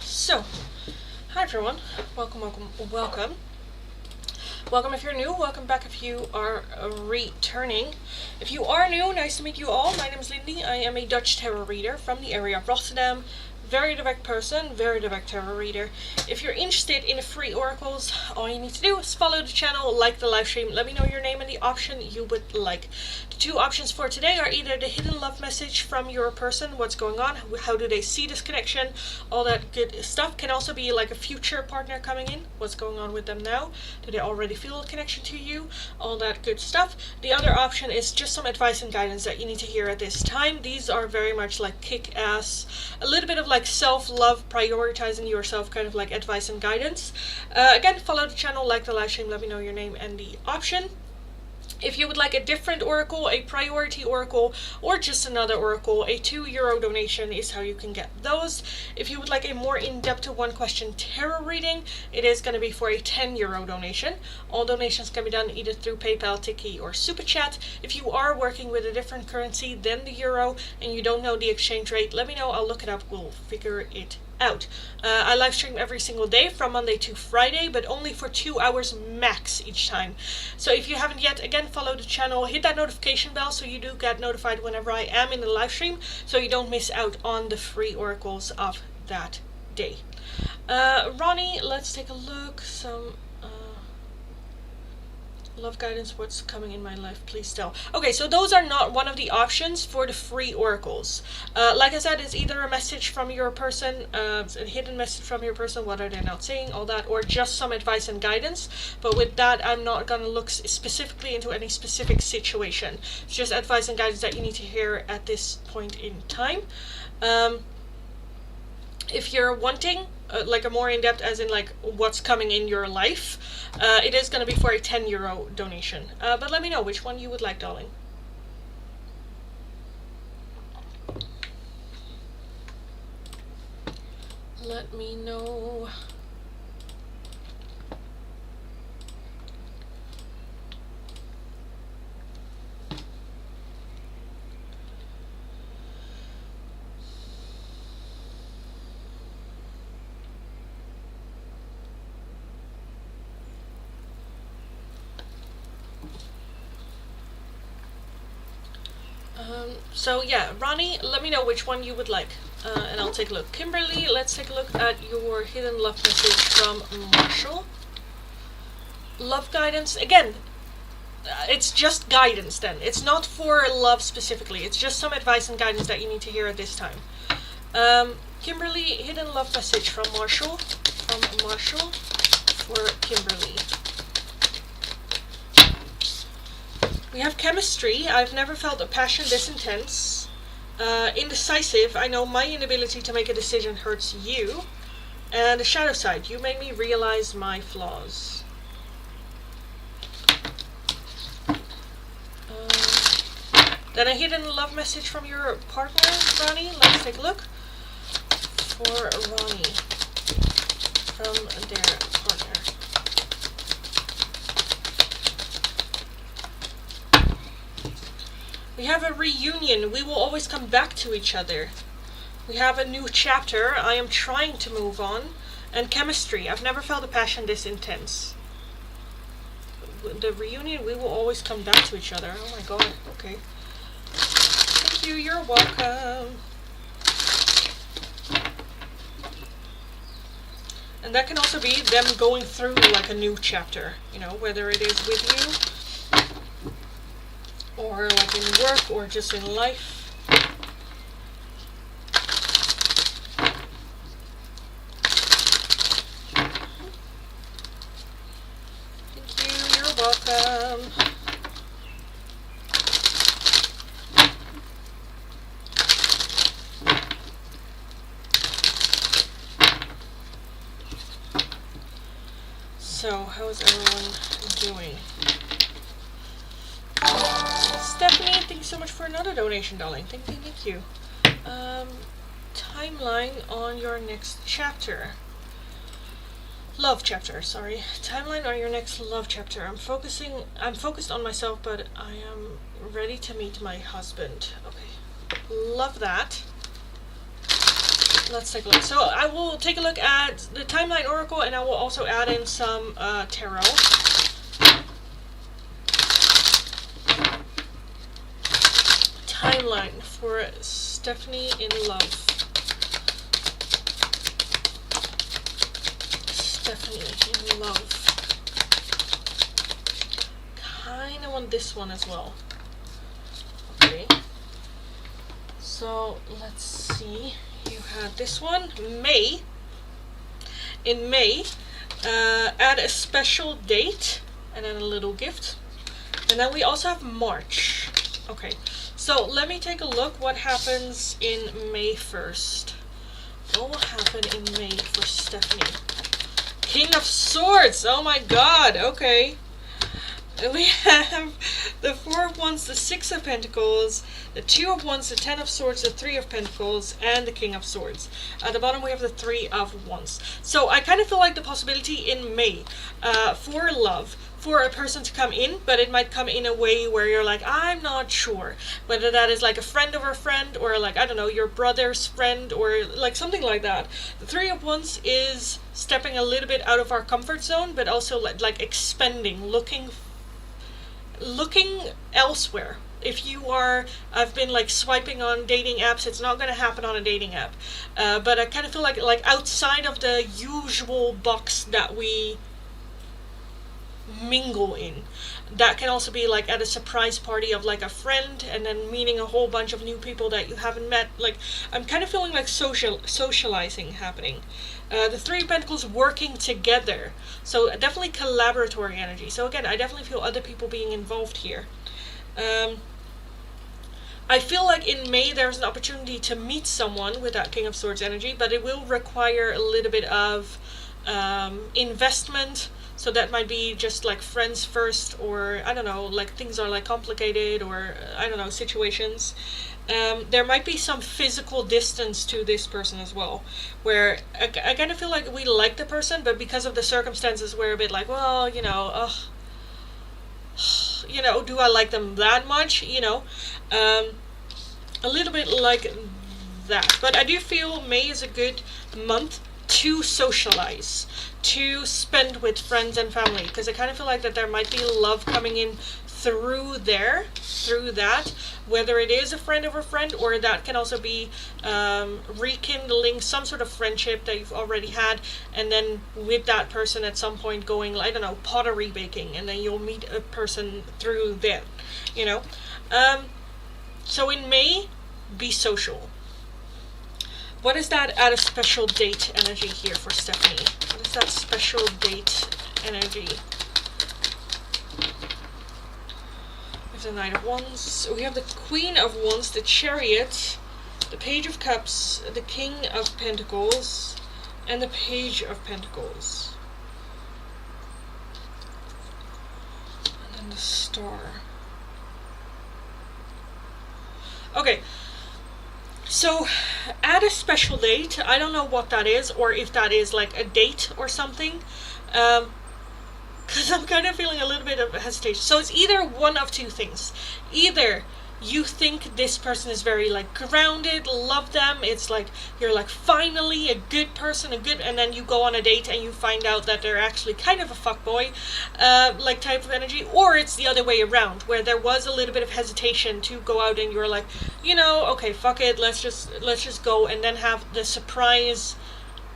So, hi everyone, welcome. Welcome if you're new, welcome back if you are returning. If you are new, nice to meet you all. My name is Lindy, I am a Dutch tarot reader from the area of Rotterdam. Very direct person, very direct tarot reader. If you're interested in the free oracles, all you need to do is follow the channel, like the live stream, let me know your name and the option you would like. The two options for today are either the hidden love message from your person, what's going on, how do they see this connection, all that good stuff. Can also be like a future partner coming in, what's going on with them now, do they already feel a connection to you, all that good stuff. The other option is just some advice and guidance that you need to hear at this time. These are very much like kick-ass, a little bit of like self-love, prioritizing yourself, kind of like advice and guidance. Again, follow the channel, like the live stream, let me know your name and the option. If you would like a different oracle, a priority oracle, or just another oracle, a €2 donation is how you can get those. If you would like a more in-depth one question tarot reading, it is going to be for a €10 donation. All donations can be done either through PayPal, Tiki, or Super Chat. If you are working with a different currency than the euro and you don't know the exchange rate, let me know. I'll look it up. We'll figure it out. I live stream every single day from Monday to Friday, but only for 2 hours max each time. So if you haven't yet, again, follow the channel, hit that notification bell so you do get notified whenever I am in the live stream, so you don't miss out on the free oracles of that day. Ronnie, let's take a look. Some love guidance, what's coming in my life, please tell. Okay, so those are not one of the options for the free oracles. Like I said, it's either a message from your person, a hidden message from your person, what are they not saying, all that, or just some advice and guidance. But with that, I'm not going to look specifically into any specific situation. It's just advice and guidance that you need to hear at this point in time. If you're wanting like a more in-depth, as in like what's coming in your life, it is going to be for a €10 donation. But let me know which one you would like, darling. Let me know. So yeah, Ronnie, let me know which one you would like, and I'll take a look. Kimberly, let's take a look at your hidden love message from Marshall. Love guidance, again, it's just guidance then. It's not for love specifically, it's just some advice and guidance that you need to hear at this time. Kimberly, hidden love message from Marshall, for Kimberly. We have chemistry. I've never felt a passion this intense. Indecisive. I know my inability to make a decision hurts you. And the shadow side. You made me realize my flaws. Then a hidden love message from your partner, Ronnie. Let's take a look. For Ronnie. From their partner. We have a reunion. We will always come back to each other. We have a new chapter. I am trying to move on. And chemistry. I've never felt a passion this intense. The reunion, we will always come back to each other. Oh my god. Okay. Thank you. You're welcome. And that can also be them going through like a new chapter. You know, whether it is with you, or like in work, or just in life. Thank you, you're welcome. So, how is everyone doing? Stephanie, thank you so much for another donation, darling. Thank you. Timeline on your next chapter. Love chapter, sorry. Timeline on your next love chapter. I'm focused on myself, but I am ready to meet my husband. Okay. Love that. Let's take a look. So I will take a look at the timeline oracle, and I will also add in some tarot. Timeline for Stephanie in love. Stephanie in love. Kinda want this one as well. Okay. So let's see. You had this one. May. In May, add a special date and then a little gift. And then we also have March. Okay. So let me take a look what happens in May first. What will happen in May for Stephanie? King of Swords! Oh my god, okay. We have the Four of Wands, the Six of Pentacles, the Two of Wands, the Ten of Swords, the Three of Pentacles, and the King of Swords. At the bottom we have the Three of Wands. So I kind of feel like the possibility in May for love, for a person to come in, but it might come in a way where you're like, I'm not sure. Whether that is like a friend of a friend, or like, I don't know, your brother's friend, or like something like that. The Three of Wands is stepping a little bit out of our comfort zone, but also like expanding, looking elsewhere. If you are, I've been like swiping on dating apps, it's not going to happen on a dating app. But I kind of feel like outside of the usual box that we mingle in. That can also be like at a surprise party of like a friend, and then meeting a whole bunch of new people that you haven't met. Like, I'm kind of feeling like socializing happening. The Three of Pentacles working together. So definitely collaboratory energy. So again, I definitely feel other people being involved here. I feel like in May there's an opportunity to meet someone with that King of Swords energy, but it will require a little bit of investment. So that might be just like friends first, or I don't know, like things are like complicated, or I don't know, situations. There might be some physical distance to this person as well, where I kind of feel like we like the person, but because of the circumstances we're a bit like, well, you know, do I like them that much, a little bit like that. But I do feel May is a good month to socialize, to spend with friends and family, because I kind of feel like that there might be love coming in through that, whether it is a friend of a friend, or that can also be rekindling some sort of friendship that you've already had, and then with that person at some point going, I don't know, pottery baking, and then you'll meet a person through that, so in May, be social. What is that at a special date energy here for Stephanie? What is that special date energy? We have the Knight of Wands. We have the Queen of Wands, the Chariot, the Page of Cups, the King of Pentacles, and the Page of Pentacles. And then the Star. Okay. So, at a special date, I don't know what that is, or if that is like a date or something, because I'm kind of feeling a little bit of hesitation. So it's either one of two things. Either you think this person is very like grounded, love them, it's like you're like finally a good person, and then you go on a date and you find out that they're actually kind of a fuckboy, like type of energy. Or it's the other way around, where there was a little bit of hesitation to go out and you're like, okay, fuck it, let's just go, and then have the surprise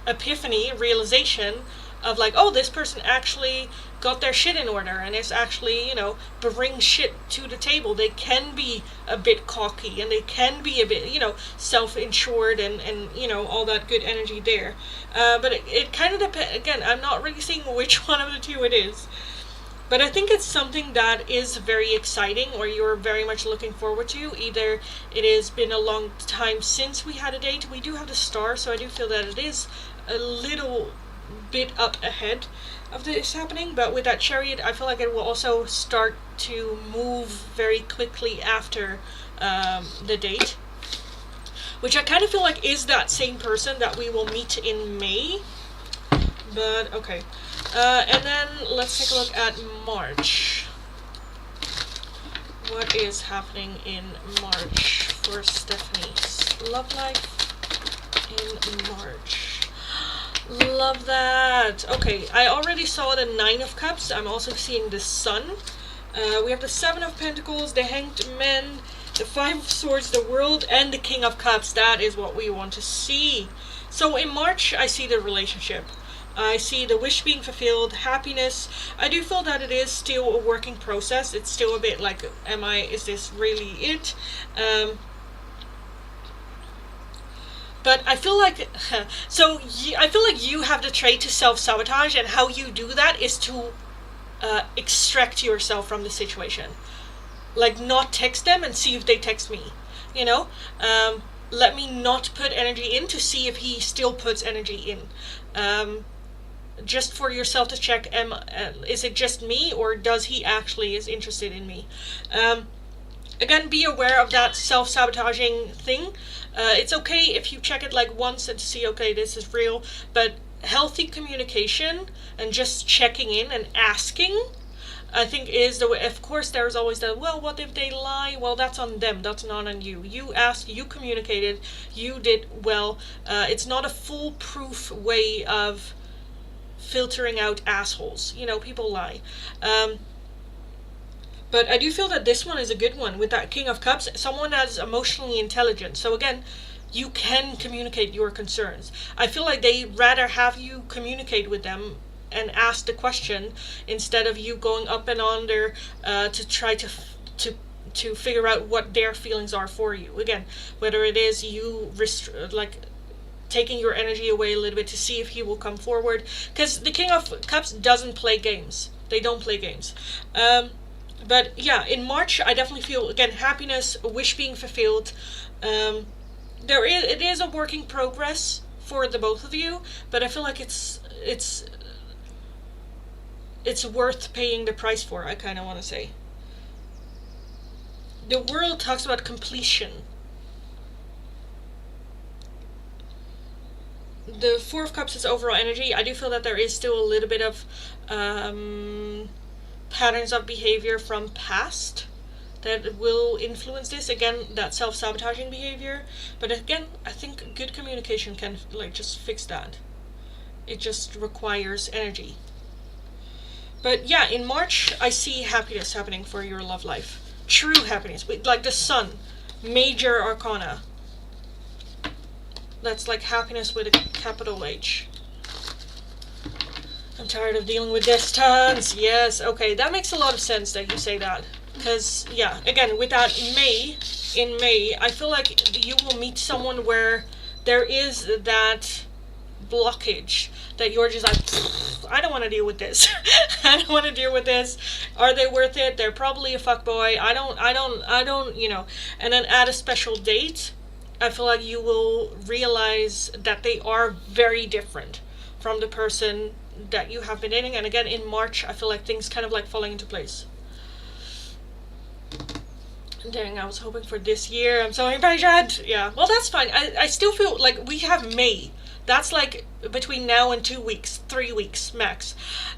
epiphany, realization of like, oh, this person actually got their shit in order and is actually, bring shit to the table. They can be a bit cocky, and they can be a bit, self-insured, and all that good energy there. But it kind of depends. Again, I'm not really seeing which one of the two it is. But I think it's something that is very exciting, or you're very much looking forward to. Either it has been a long time since we had a date. We do have the Star, so I do feel that it is a little bit up ahead of this happening. But with that Chariot, I feel like it will also start to move very quickly after the date, which I kind of feel like is that same person that we will meet in May. But okay, and then let's take a look at March. What is happening in March for Stephanie's love life in March? Love that. Okay, I already saw the Nine of Cups. I'm also seeing the Sun. We have the Seven of Pentacles, the Hanged Man, the Five of Swords, the World, and the King of Cups. That is what we want to see. So in March, I see the relationship. I see the wish being fulfilled, happiness. I do feel that it is still a working process. It's still a bit like, is this really it? But I feel like, I feel like you have the trait to self-sabotage, and how you do that is to extract yourself from the situation. Like, not text them and see if they text me, let me not put energy in to see if he still puts energy in. just for yourself to check, is it just me, or does he actually is interested in me? Again, be aware of that self-sabotaging thing. It's okay if you check it like once and see, okay, this is real, but healthy communication and just checking in and asking, I think, is the way. Of course, there's always the, well, what if they lie? Well, that's on them. That's not on you. You asked, you communicated, you did well. It's not a foolproof way of filtering out assholes. You know, people lie. But I do feel that this one is a good one with that King of Cups. Someone that's emotionally intelligent. So again, you can communicate your concerns. I feel like they rather have you communicate with them and ask the question instead of you going up and under to try to figure out what their feelings are for you. Again, whether it is you like taking your energy away a little bit to see if he will come forward, because the King of Cups doesn't play games. They don't play games. But yeah, in March, I definitely feel, again, happiness, a wish being fulfilled. It is a work in progress for the both of you, but I feel like it's worth paying the price for, I kind of want to say. The World talks about completion. The Four of Cups is overall energy. I do feel that there is still a little bit of patterns of behavior from past that will influence this. Again, that self-sabotaging behavior. But again, I think good communication can like just fix that. It just requires energy. But yeah, in March, I see happiness happening for your love life. True happiness. Like the Sun. Major Arcana. That's like happiness with a capital H. I'm tired of dealing with distance. Yes, okay, that makes a lot of sense that you say that. Because, yeah, again, with that in May, I feel like you will meet someone where there is that blockage that you're just like, I don't want to deal with this. I don't want to deal with this. Are they worth it? They're probably a fuckboy. I don't, you know. And then at a special date, I feel like you will realize that they are very different from the person that you have been dating. And again, in March, I feel like things kind of like falling into place. Dang, I was hoping for this year. I'm so impatient. Yeah, well, that's fine. I still feel like we have May. That's like between now and 2 weeks, 3 weeks max,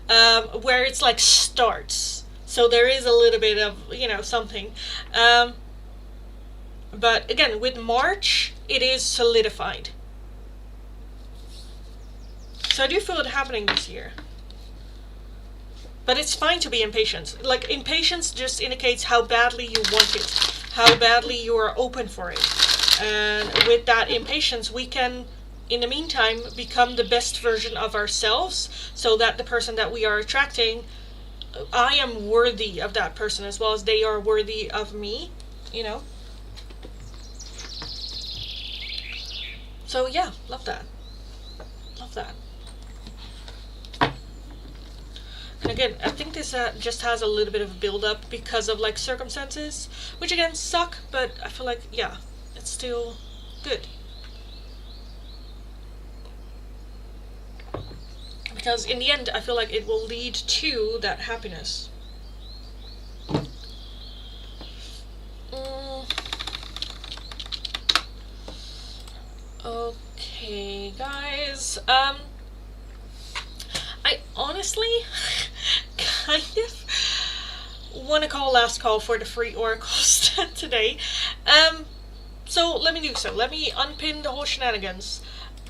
where it's like starts. So there is a little bit of, you know, something. But again, with March, it is solidified. So I do feel it happening this year. But it's fine to be impatient. Like, impatience just indicates how badly you want it. How badly you are open for it. And with that impatience, we can, in the meantime, become the best version of ourselves. So that the person that we are attracting, I am worthy of that person as well as they are worthy of me. You know? So yeah, love that. Love that. And again, I think this just has a little bit of build-up because of like circumstances, which again suck, but I feel like, yeah, it's still good. Because in the end, I feel like it will lead to that happiness. Okay, guys, I honestly kind of want to call last call for the free oracles today. So let me do so. Let me unpin the whole shenanigans.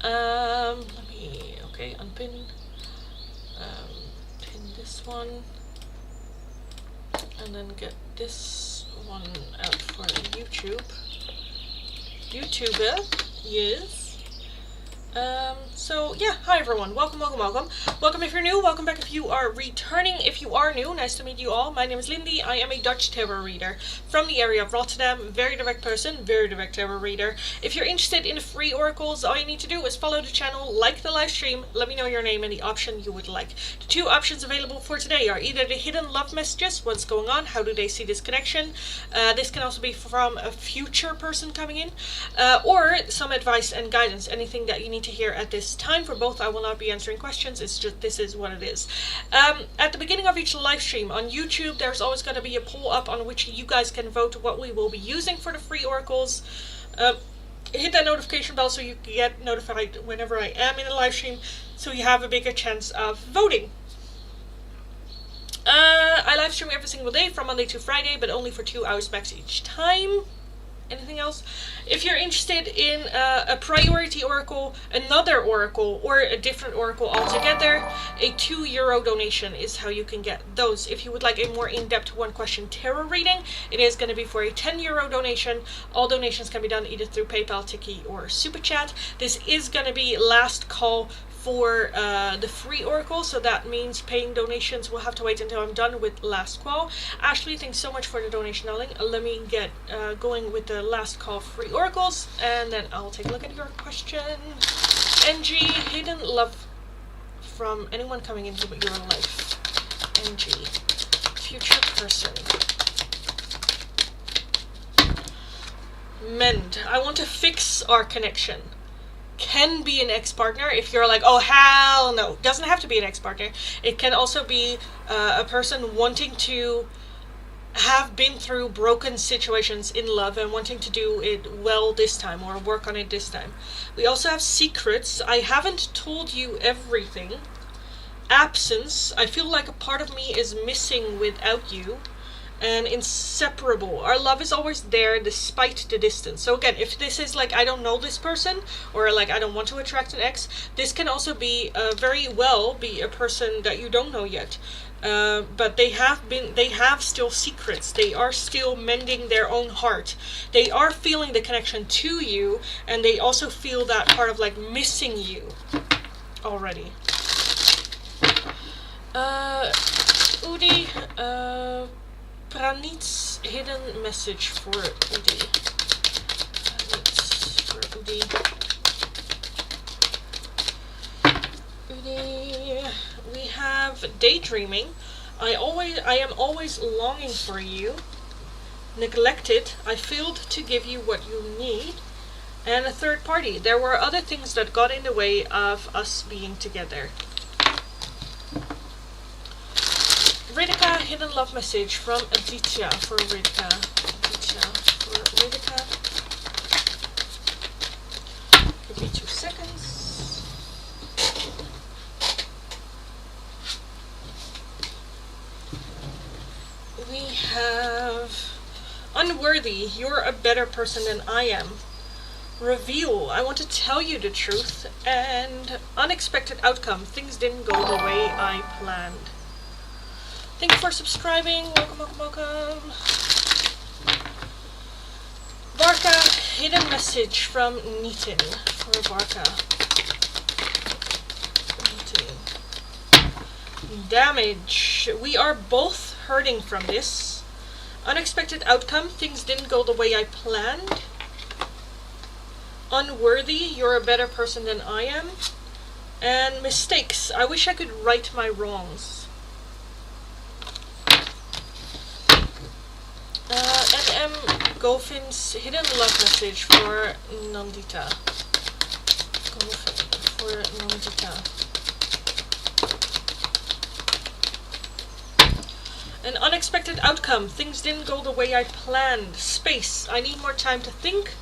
Okay, unpin. Pin this one. And then get this one out for YouTube. YouTuber, yes. So yeah, hi everyone, welcome. Welcome if you're new, welcome back if you are returning. If you are new, nice to meet you all. My name is Lindy, I am a Dutch tarot reader from the area of Rotterdam. Very direct person, very direct tarot reader. If you're interested in the free oracles, all you need to do is follow the channel, like the live stream, let me know your name and the option you would like. The two options available for today are either the hidden love messages, what's going on, how do they see this connection. This can also be from a future person coming in, or some advice and guidance, anything that you need to to hear at this time. For both, I will not be answering questions. It's just, this is what it is. At the beginning of each live stream on YouTube, there's always going to be a poll up on which you guys can vote what we will be using for the free oracles. Hit that notification bell so you can get notified whenever I am in a live stream, so you have a bigger chance of voting. I live stream every single day from Monday to Friday, but only for 2 hours max each time. Anything else? If you're interested in a priority oracle, another oracle, or a different oracle altogether, a €2 donation is how you can get those. If you would like a more in-depth one-question tarot reading, it is going to be for a €10 donation. All donations can be done either through PayPal, Tiki, or Super Chat. This is going to be last call for the free oracle, so that means paying donations will have to wait until I'm done with last call. Ashley, thanks so much for the donation, darling. Let me get going with the last call free oracles, and then I'll take a look at your question. NG, hidden love from anyone coming into your life. NG, future person. Mend, I want to fix our connection. Can be an ex-partner. If you're like, oh hell no, doesn't have to be an ex-partner. It can also be a person wanting to have been through broken situations in love and wanting to do it well this time, or work on it this time. We also have secrets. I haven't told you everything. Absence. I feel like a part of me is missing without you. And inseparable. Our love is always there despite the distance. So again, if this is like I don't know this person, or like I don't want to attract an ex, this can also be very well be a person that you don't know yet. But they have still secrets. They are still mending their own heart. They are feeling the connection to you, and they also feel that part of like missing you already. Udi, Pranit's hidden message for Udi. Pranit's for Udi. Udi, we have daydreaming. I am always longing for you. Neglected. I failed to give you what you need. And a third party. There were other things that got in the way of us being together. Ridika, hidden love message from Aditya for Ridika. Aditya for Ridika. Give me 2 seconds. We have unworthy. You're a better person than I am. Reveal. I want to tell you the truth. And unexpected outcome. Things didn't go the way I planned. Thank you for subscribing. Welcome, welcome, welcome. Barca, hidden message from Nitin for Barca. Nitin. Damage. We are both hurting from this. Unexpected outcome. Things didn't go the way I planned. Unworthy. You're a better person than I am. And mistakes. I wish I could right my wrongs. NM Gofin's hidden love message for Nandita. Gofin for Nandita. An unexpected outcome. Things didn't go the way I planned. Space. I need more time to think.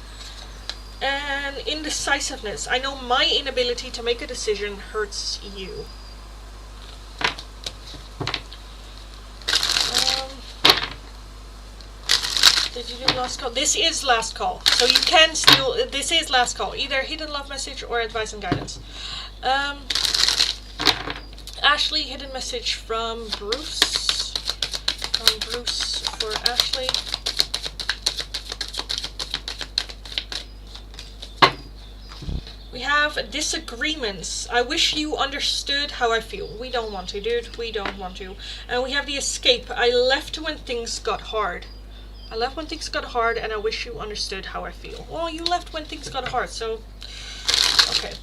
And indecisiveness. I know my inability to make a decision hurts you. Did you do last call? This is last call. So you can still, this is last call. Either hidden love message or advice and guidance. Ashley, hidden message from Bruce. From Bruce for Ashley. We have disagreements. I wish you understood how I feel. We don't want to, dude. We don't want to. And we have the escape. I left when things got hard. I left when things got hard, and I wish you understood how I feel. Well, you left when things got hard, so... Okay.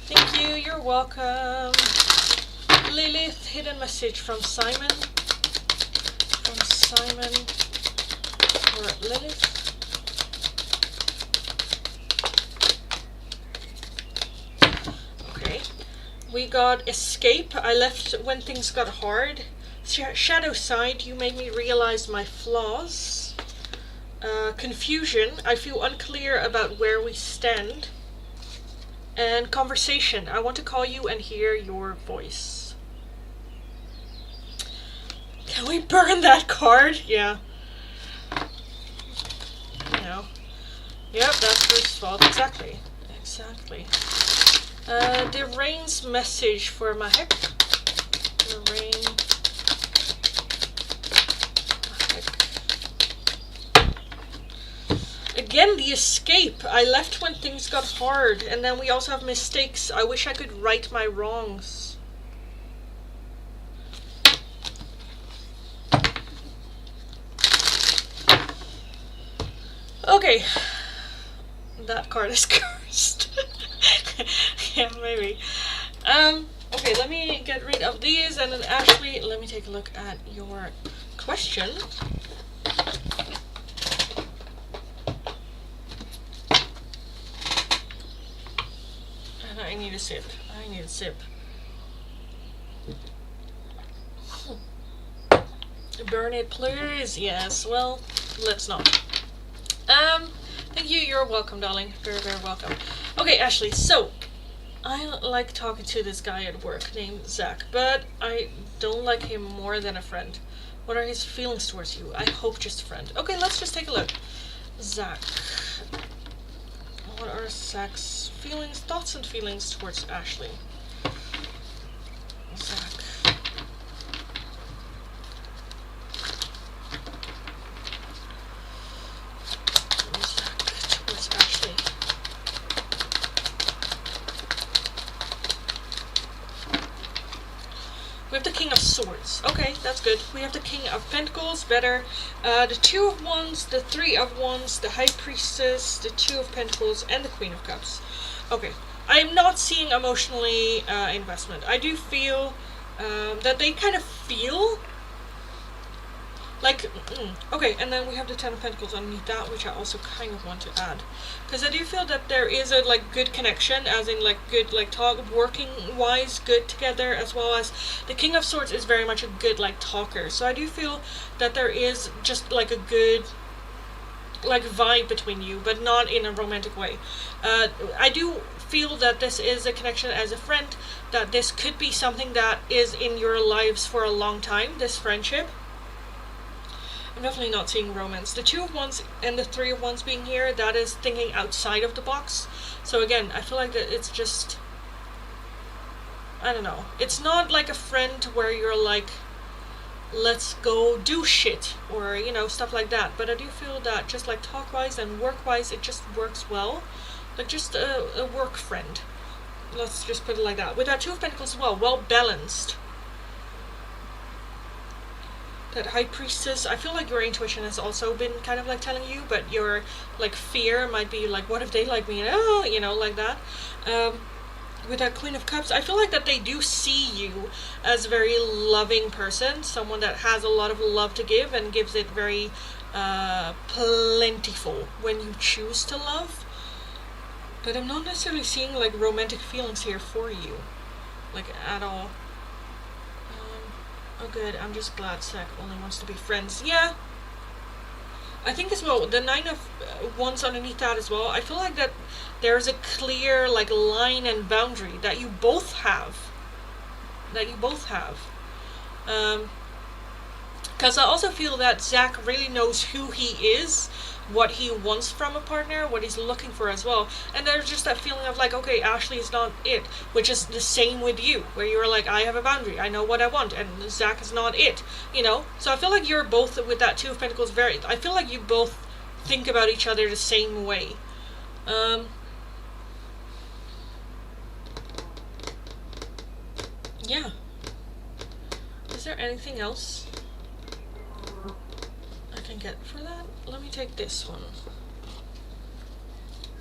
Thank you, you're welcome. Lilith, hidden message from Simon. From Simon for Lilith. We got escape. I left when things got hard. Shadow side. You made me realize my flaws. Confusion. I feel unclear about where we stand. And conversation. I want to call you and hear your voice. Can we burn that card? Yeah. No. Yep, that's Bruce's fault. Exactly. Exactly. The rain's message for Mahek. The rain. Mahek. Again, the escape. I left when things got hard, and then we also have mistakes. I wish I could right my wrongs. Okay. That card is cursed. Yeah, maybe. Okay, let me get rid of these, and then Ashley, let me take a look at your question. And I need a sip. I need a sip. Burn it, please. Yes, well, let's not. Thank you. You're welcome, darling. Very, very welcome. Okay, Ashley, so I like talking to this guy at work named Zach, but I don't like him more than a friend. What are his feelings towards you? I hope just a friend. Okay, let's just take a look. Zach. What are Zach's feelings, thoughts and feelings towards Ashley? Zach. We have the King of Swords. Okay, that's good. We have the King of Pentacles, better. The Two of Wands, the Three of Wands, the High Priestess, the Two of Pentacles, and the Queen of Cups. Okay, I am not seeing emotionally investment. I do feel that they kind of feel like, okay, and then we have the Ten of Pentacles underneath that, which I also kind of want to add. Because I do feel that there is a, like, good connection, as in, like, good, like, talk, working-wise, good together, as well as the King of Swords is very much a good, like, talker. So I do feel that there is just, like, a good, like, vibe between you, but not in a romantic way. I do feel that this is a connection as a friend, that this could be something that is in your lives for a long time, this friendship. I'm definitely not seeing romance. The Two of Wands and the Three of Wands being here, that is thinking outside of the box. So again, I feel like that it's just, I don't know. It's not like a friend where you're like, let's go do shit, or, you know, stuff like that. But I do feel that just like talk-wise and work-wise, it just works well. Like just a work friend. Let's just put it like that. With that Two of Pentacles as well, well-balanced. That High Priestess, I feel like your intuition has also been kind of like telling you, but your like fear might be like, what if they like me? Oh, you know, like that. With that Queen of Cups, I feel like that they do see you as a very loving person, someone that has a lot of love to give and gives it very plentiful when you choose to love. But I'm not necessarily seeing like romantic feelings here for you, like at all. Oh good, I'm just glad Zach only wants to be friends. Yeah. I think as well, the Nine of Wands underneath that as well, I feel like that there's a clear like line and boundary that you both have. Because I also feel that Zach really knows who he is, what he wants from a partner, what he's looking for as well. And there's just that feeling of like, okay, Ashley is not it, which is the same with you, where you're like, I have a boundary, I know what I want, and Zach is not it, you know? So I feel like you're both, with that Two of Pentacles, I feel like you both think about each other the same way. Yeah. Is there anything else I can get for that? Let me take this one.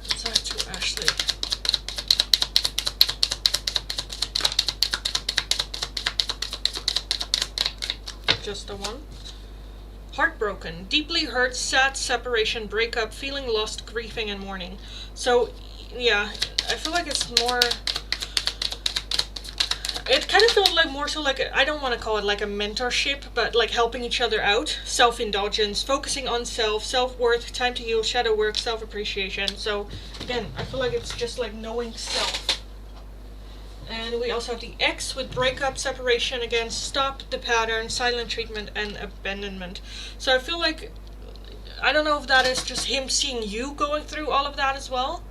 Zach to Ashley. Just the one. Heartbroken, deeply hurt, sad, separation, breakup, feeling lost, grieving, and mourning. So, yeah, I feel like it's more it kind of feels like more so like I don't want to call it like a mentorship, but like helping each other out, self-indulgence, focusing on self, self-worth, time to heal, shadow work, self-appreciation. So again, I feel like it's just like knowing self. And we also have the X with breakup, separation, again, stop the pattern, silent treatment, and abandonment. So I feel like, I don't know if that is just him seeing you going through all of that as well.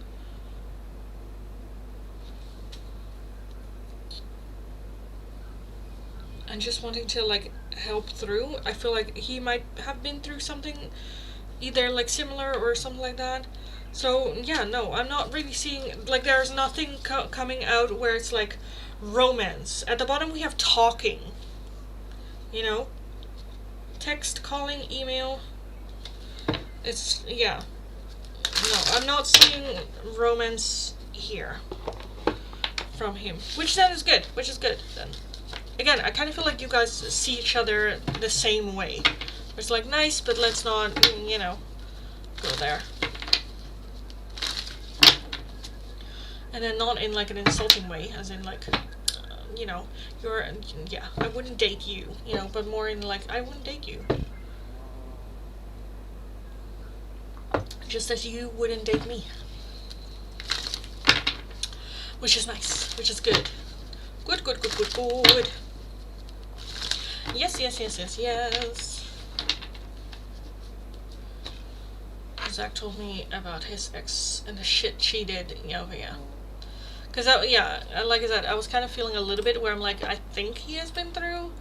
And just wanting to like help through. I feel like he might have been through something either like similar or something like that. So yeah, no, I'm not really seeing, like there's nothing coming out where it's like romance. At the bottom we have talking, you know, text, calling, email. It's, yeah, no, I'm not seeing romance here from him, which then is good, then. Again, I kind of feel like you guys see each other the same way. It's like, nice, but let's not, you know, go there. And then not in like an insulting way, as in like, you know, you're, yeah, I wouldn't date you, you know, but more in like, I wouldn't date you. Just as you wouldn't date me. Which is nice, which is good. Good, good, good, good, good. Yes, yes, yes, yes, yes. Zach told me about his ex and the shit she did. Yeah, yeah. Because, yeah, like I said, I was kind of feeling a little bit where I'm like, I think he has been through,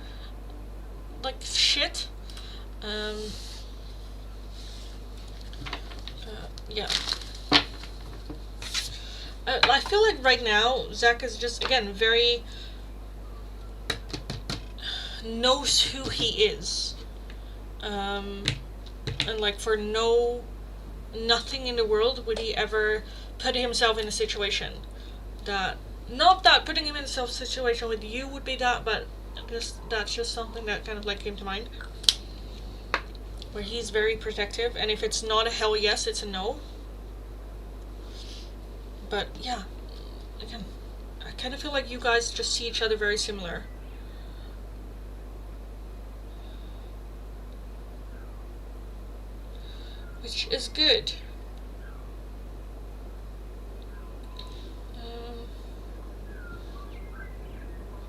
like, shit. Yeah. I feel like right now, Zach is just, again, very, knows who he is. And, like, for nothing in the world would he ever put himself in a situation that, not that putting him in a situation with you would be that, but that's just something that kind of like came to mind, where he's very protective, and if it's not a hell yes, it's a no. But yeah, again, I kind of feel like you guys just see each other very similar. Which is good.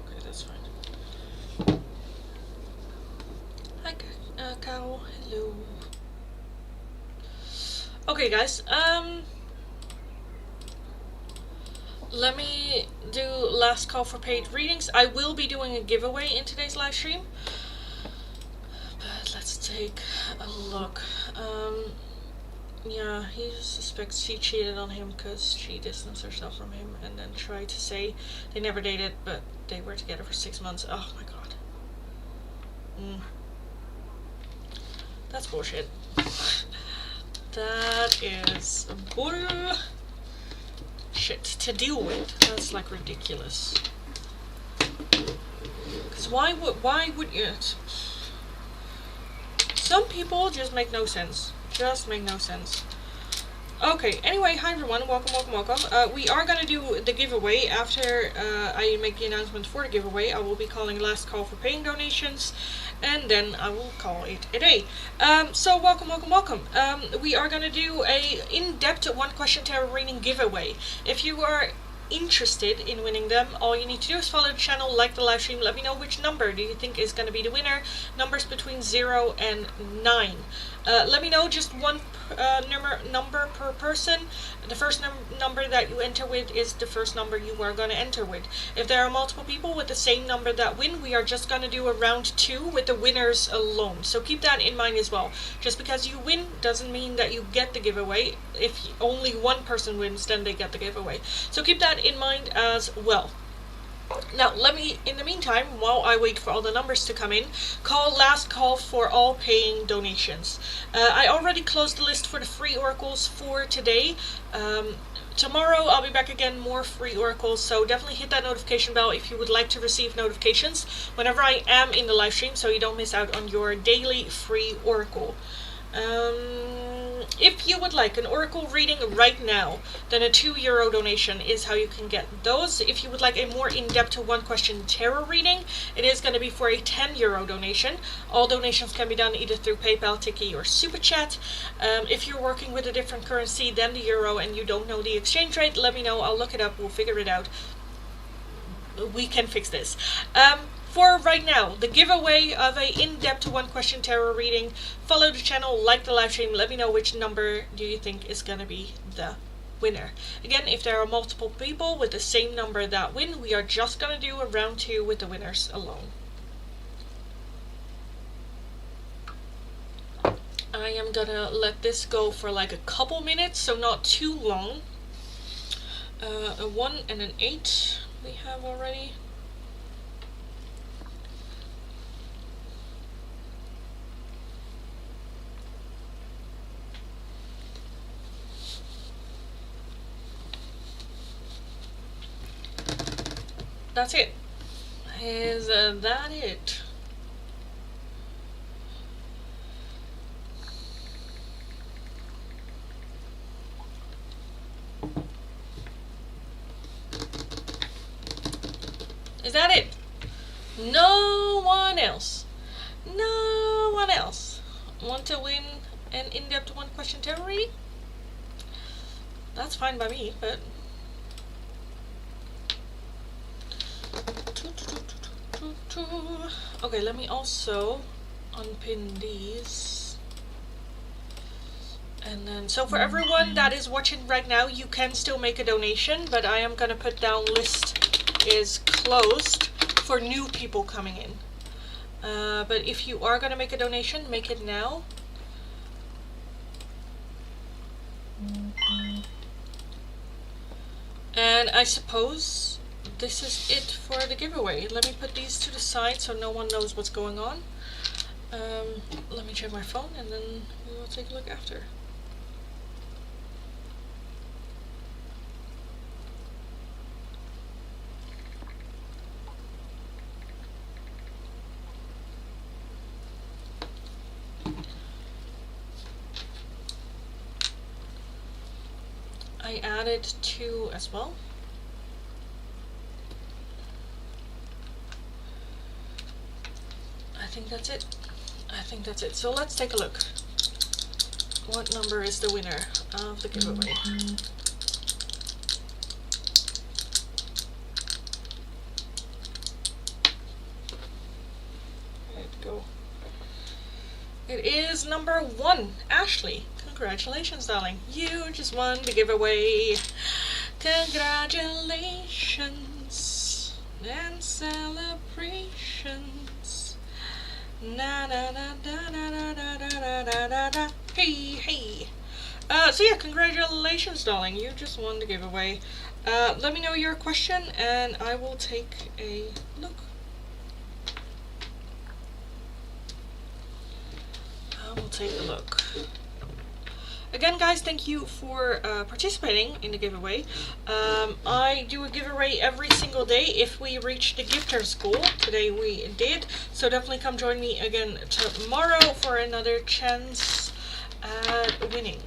Okay, that's fine. Hi, cow. Hello. Okay, guys. Let me do last call for paid readings. I will be doing a giveaway in today's live stream. But let's take a look. Yeah, he suspects she cheated on him because she distanced herself from him and then tried to say they never dated, but they were together for 6 months. Oh my god. That's bullshit. That is bullshit to deal with. That's like ridiculous. Because why would you? Some people just make no sense. Just make no sense. Okay, anyway, hi everyone, welcome. We are gonna do the giveaway after I make the announcement for the giveaway. I will be calling last call for paying donations, and then I will call it a day. So welcome. We are gonna do a in-depth one-question tarot reading giveaway. If you are interested in winning them, all you need to do is follow the channel, like the live stream, let me know which number do you think is going to be the winner. Numbers between 0 and 9. Let me know just one number per person. The first number that you enter with is the first number you are going to enter with. If there are multiple people with the same number that win, we are just going to do a round 2 with the winners alone. So keep that in mind as well. Just because you win doesn't mean that you get the giveaway. If only one person wins, then they get the giveaway. So keep that in mind as well. Now, let me, in the meantime, while I wait for all the numbers to come in, call last call for all paying donations. I already closed the list for the free oracles for today. Tomorrow I'll be back again, more free oracles, so definitely hit that notification bell if you would like to receive notifications whenever I am in the live stream, so you don't miss out on your daily free oracle. If you would like an oracle reading right now, then a €2 donation is how you can get those. If you would like a more in-depth one-question tarot reading, it is going to be for a €10 donation. All donations can be done either through PayPal, Tiki, or Super Chat. If you're working with a different currency than the euro and you don't know the exchange rate, let me know. I'll look it up. We'll figure it out. We can fix this. For right now, the giveaway of a in-depth one-question tarot reading, follow the channel, like the live stream, let me know which number do you think is going to be the winner. Again, if there are multiple people with the same number that win, we are just going to do a round 2 with the winners alone. I am going to let this go for like a couple minutes, so not too long. A 1 and an 8 we have already. That's it. Is that it? Is that it? No one else. No one else want to win an in-depth one-question tarot reading? That's fine by me, but okay, let me also unpin these. And then, so for everyone that is watching right now, you can still make a donation, but I am gonna put down list is closed for new people coming in. But if you are gonna make a donation, make it now. And I suppose this is it for the giveaway. Let me put these to the side so no one knows what's going on. Let me check my phone and then we will take a look after. I added 2 as well. I think that's it. I think that's it. So let's take a look. What number is the winner of the giveaway? There we go. It is number 1, Ashley. Congratulations, darling. You just won the giveaway. Congratulations and celebrations. Na na na na na na na na na na na. Hey, hey. So yeah, congratulations, darling. You just won the giveaway. Let me know your question and I will take a look. I will take a look. Again, guys, thank you for participating in the giveaway. I do a giveaway every single day if we reach the gifters goal. Today we did, so definitely come join me again tomorrow for another chance at winning.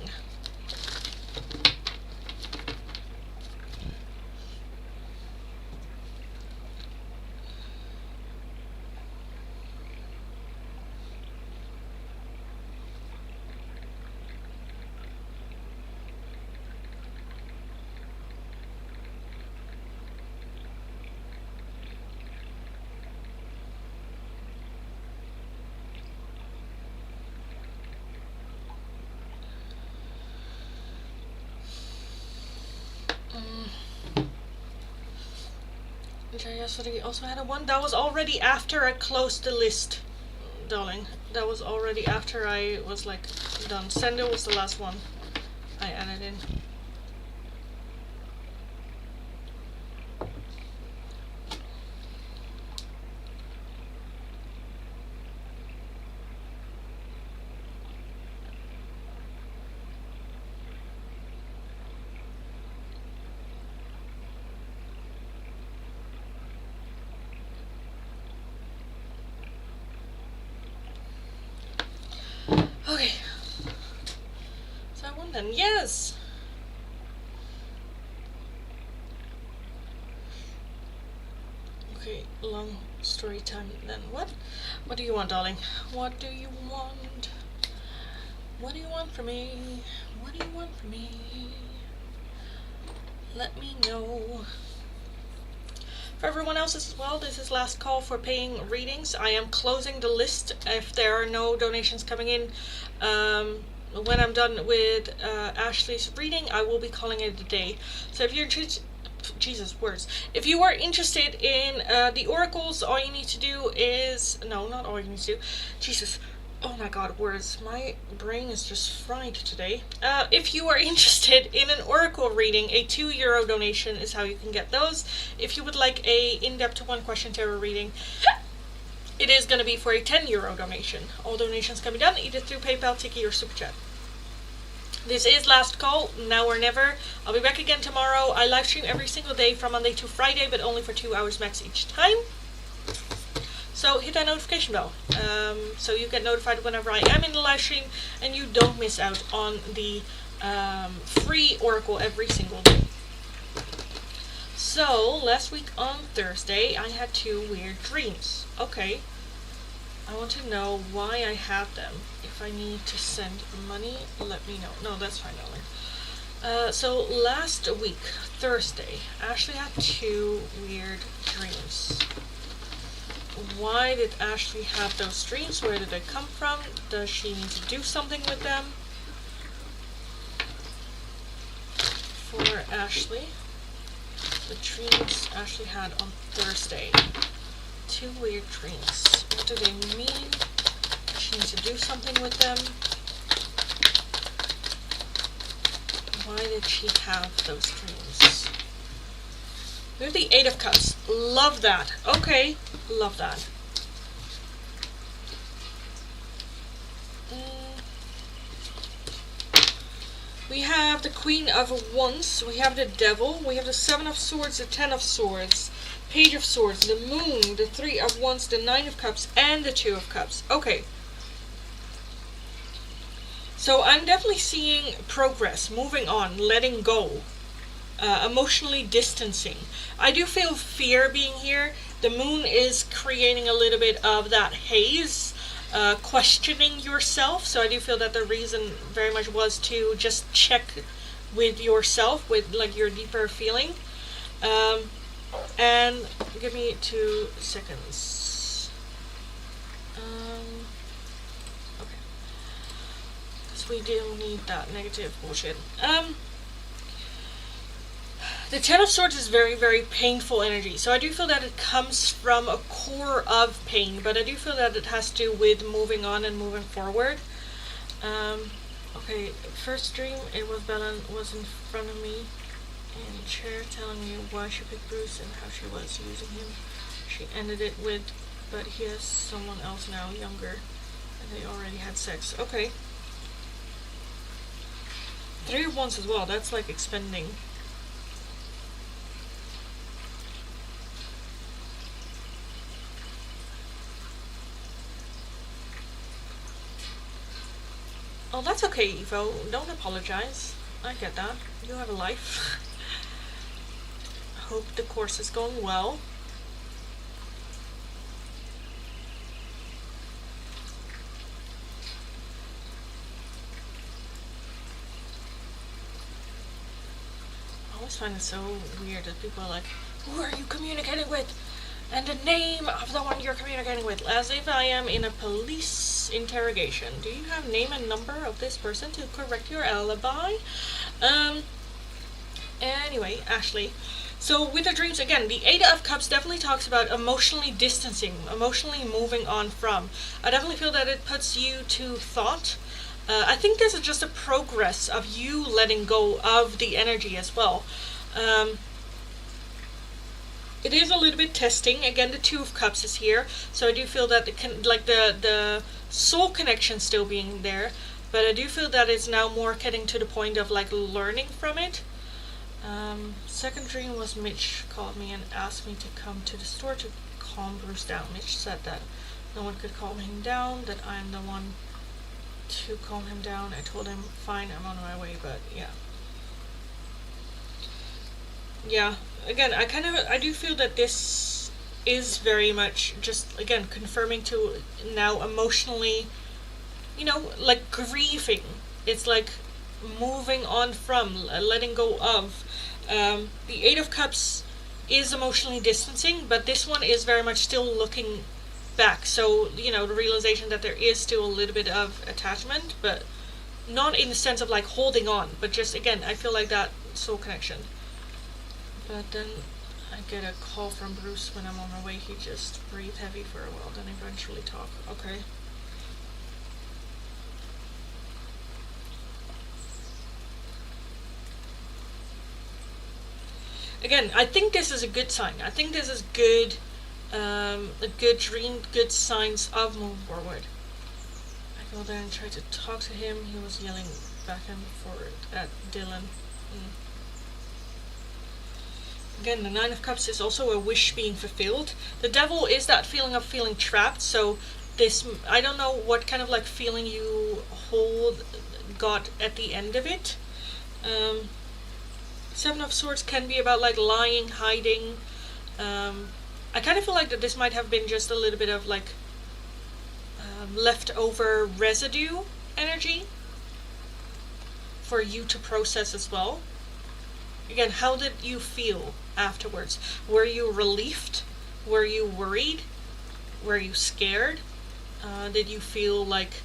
Yesterday also had a 1. That was already after I closed the list, darling. That was already after I was like done. Sender was the last one I added in. Okay. then yes. Okay, long story time then. What do you want, darling? What do you want? What do you want from me? What do you want from me? Let me know. For everyone else as well, this is last call for paying readings. I am closing the list if there are no donations coming in. When I'm done with Ashley's reading, I will be calling it a day. So if you're interested, Jesus, words. If you are interested in the oracles, all you need to do is, no, not all you need to do, Jesus, oh my god, words, my brain is just fried today. If you are interested in an oracle reading, a €2 donation is how you can get those. If you would like a in-depth one question tarot reading, it is going to be for a €10 donation. All donations can be done either through PayPal, Tiki, or Super Chat. This is last call, now or never. I'll be back again tomorrow. I live stream every single day from Monday to Friday, but only for 2 hours max each time. So hit that notification bell, so you get notified whenever I am in the live stream, and you don't miss out on the free oracle every single day. So last week on Thursday, I had 2 weird dreams. Okay, I want to know why I had them. If I need to send money, let me know. No, that's fine, darling. So last week, Thursday, Ashley had 2 weird dreams. Why did Ashley have those dreams? Where did they come from? Does she need to do something with them? For Ashley, the dreams Ashley had on Thursday. 2 weird dreams. What do they mean? Does she need to do something with them? Why did she have those dreams? We have the 8 of Cups. Love that. Okay. Love that. We have the Queen of Wands. We have the Devil. We have the 7 of Swords, the 10 of Swords, Page of Swords, the Moon, the 3 of Wands, the 9 of Cups, and the 2 of Cups. Okay. So I'm definitely seeing progress, moving on, letting go. Emotionally distancing. I do feel fear being here. The moon is creating a little bit of that haze, questioning yourself. So I do feel that the reason very much was to just check with yourself, with like your deeper feeling. And give me 2 seconds. Okay. Because we do need that negative bullshit. The 10 of Swords is very, very painful energy. So I do feel that it comes from a core of pain. But I do feel that it has to do with moving on and moving forward. Okay, first dream, it was Bella was in front of me in a chair telling me why she picked Bruce and how she was using him. She ended it with, but he has someone else now, younger. And they already had sex. Okay. 3 of Wands as well. That's like expending. Oh, that's okay, Evo. Don't apologize. I get that. You have a life. Hope the course is going well. I always find it so weird that people are like, who are you communicating with? And the name of the one you're communicating with, as if I am in a police interrogation. Do you have name and number of this person to correct your alibi? Anyway, Ashley. So with the dreams, again, the 8 of Cups definitely talks about emotionally distancing, emotionally moving on from. I definitely feel that it puts you to thought. I think this is just a progress of you letting go of the energy as well. It is a little bit testing. Again, the 2 of Cups is here, so I do feel that the soul connection still being there, but I do feel that it's now more getting to the point of like learning from it. Second dream was Mitch called me and asked me to come to the store to calm Bruce down. Mitch said that no one could calm him down, that I'm the one to calm him down. I told him, fine, I'm on my way, but yeah. Yeah, again, I do feel that this is very much just, again, confirming to now emotionally, like grieving. It's like moving on from, letting go of. The Eight of Cups is emotionally distancing, but this one is very much still looking back. So, the realization that there is still a little bit of attachment, but not in the sense of like holding on, but just, again, I feel like that soul connection. But then I get a call from Bruce when I'm on my way. He just breathed heavy for a while, then eventually talk. Okay. Again, I think this is a good sign. I think this is good, a good dream, good signs of moving forward. I go there and try to talk to him. He was yelling back and forth at Dylan. Again, the Nine of Cups is also a wish being fulfilled. The Devil is that feeling of feeling trapped. So this, I don't know what kind of like feeling you got at the end of it. Seven of Swords can be about like lying, hiding. I kind of feel like that this might have been just a little bit of like leftover residue energy for you to process as well. Again, how did you feel afterwards? Were you relieved? Were you worried? Were you scared? Did you feel like,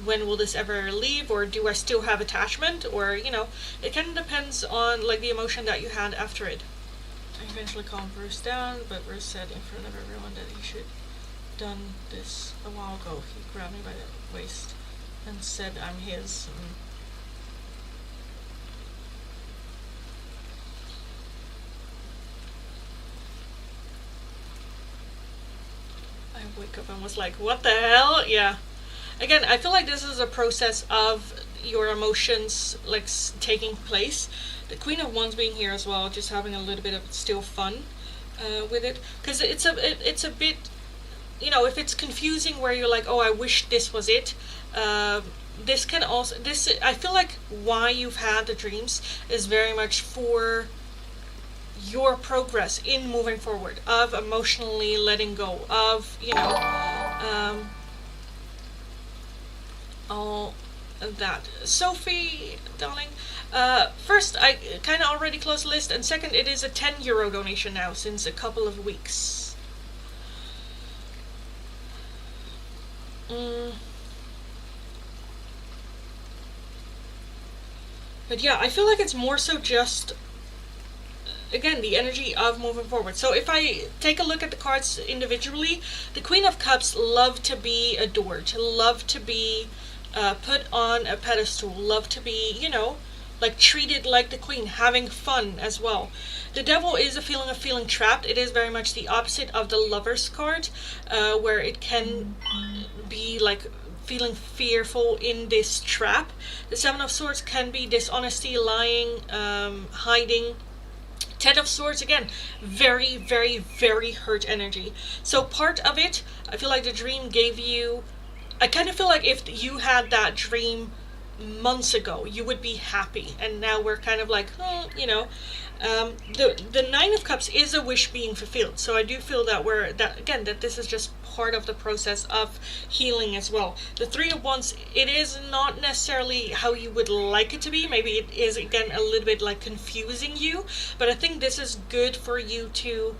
when will this ever leave, or do I still have attachment, or it kind of depends on like the emotion that you had after it. I eventually calmed Bruce down, but Bruce said in front of everyone that he should done this a while ago. He grabbed me by the waist and said I'm his. I wake up and was like, what the hell? Yeah. Again, I feel like this is a process of your emotions like taking place. The Queen of Wands being here as well, just having a little bit of still fun with it, because it's a bit, if it's confusing where you're like, oh, I wish this was it. This can also, I feel like why you've had the dreams is very much for your progress in moving forward, of emotionally letting go of, all that. Sophie, darling, first, I kind of already closed the list, and second, it is a €10 donation now since a couple of weeks. But yeah, I feel like it's more so just, again, the energy of moving forward. So if I take a look at the cards individually, the Queen of Cups love to be adored, love to be put on a pedestal, love to be, like treated like the queen, having fun as well. The Devil is a feeling of feeling trapped. It is very much the opposite of the Lover's card, where it can be like feeling fearful in this trap. The Seven of Swords can be dishonesty, lying, hiding. Ten of Swords, again, very, very, very hurt energy. So part of it, I feel like the dream gave you, I kind of feel like if you had that dream months ago, you would be happy, and now we're kind of like, the Nine of Cups is a wish being fulfilled. So I do feel that that this is just part of the process of healing as well. The Three of Wands, it is not necessarily how you would like it to be. Maybe it is, again, a little bit like confusing you, but I think this is good for you to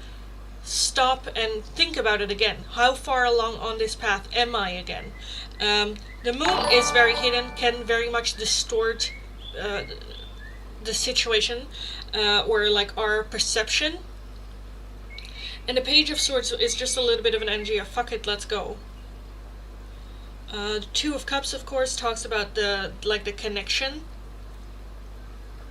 stop and think about it again. How far along on this path am I again? The moon is very hidden, can very much distort the situation, or like our perception. And the Page of Swords is just a little bit of an energy of fuck it, let's go. The Two of Cups, of course, talks about the connection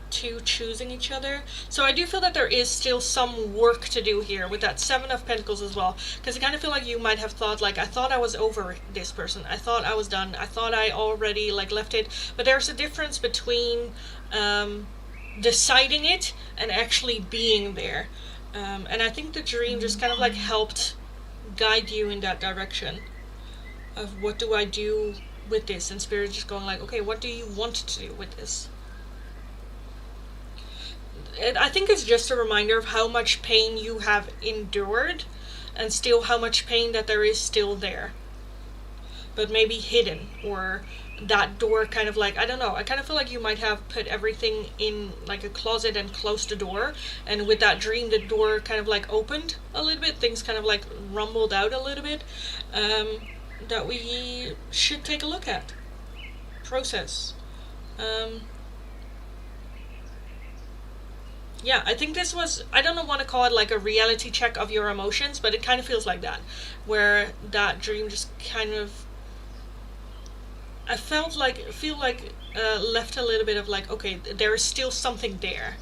to choosing each other. So I do feel that there is still some work to do here with that Seven of Pentacles as well, because I kind of feel like you might have thought like, I thought I was over this person, I thought I was done, I thought I already like left it, but there's a difference between deciding it and actually being there, and I think the dream just kind of like helped guide you in that direction of what do I do with this, and Spirit just going like, okay, what do you want to do with this? I think it's just a reminder of how much pain you have endured, and still how much pain that there is still there, but maybe hidden, or that door kind of like, I don't know, I kind of feel like you might have put everything in like a closet and closed the door, and with that dream the door kind of like opened a little bit, things kind of like rumbled out a little bit, that we should take a look at, process. Yeah, I think this was, I don't want to call it like a reality check of your emotions, but it kind of feels like that, where that dream just kind of, I feel like left a little bit of like, okay, there is still something there.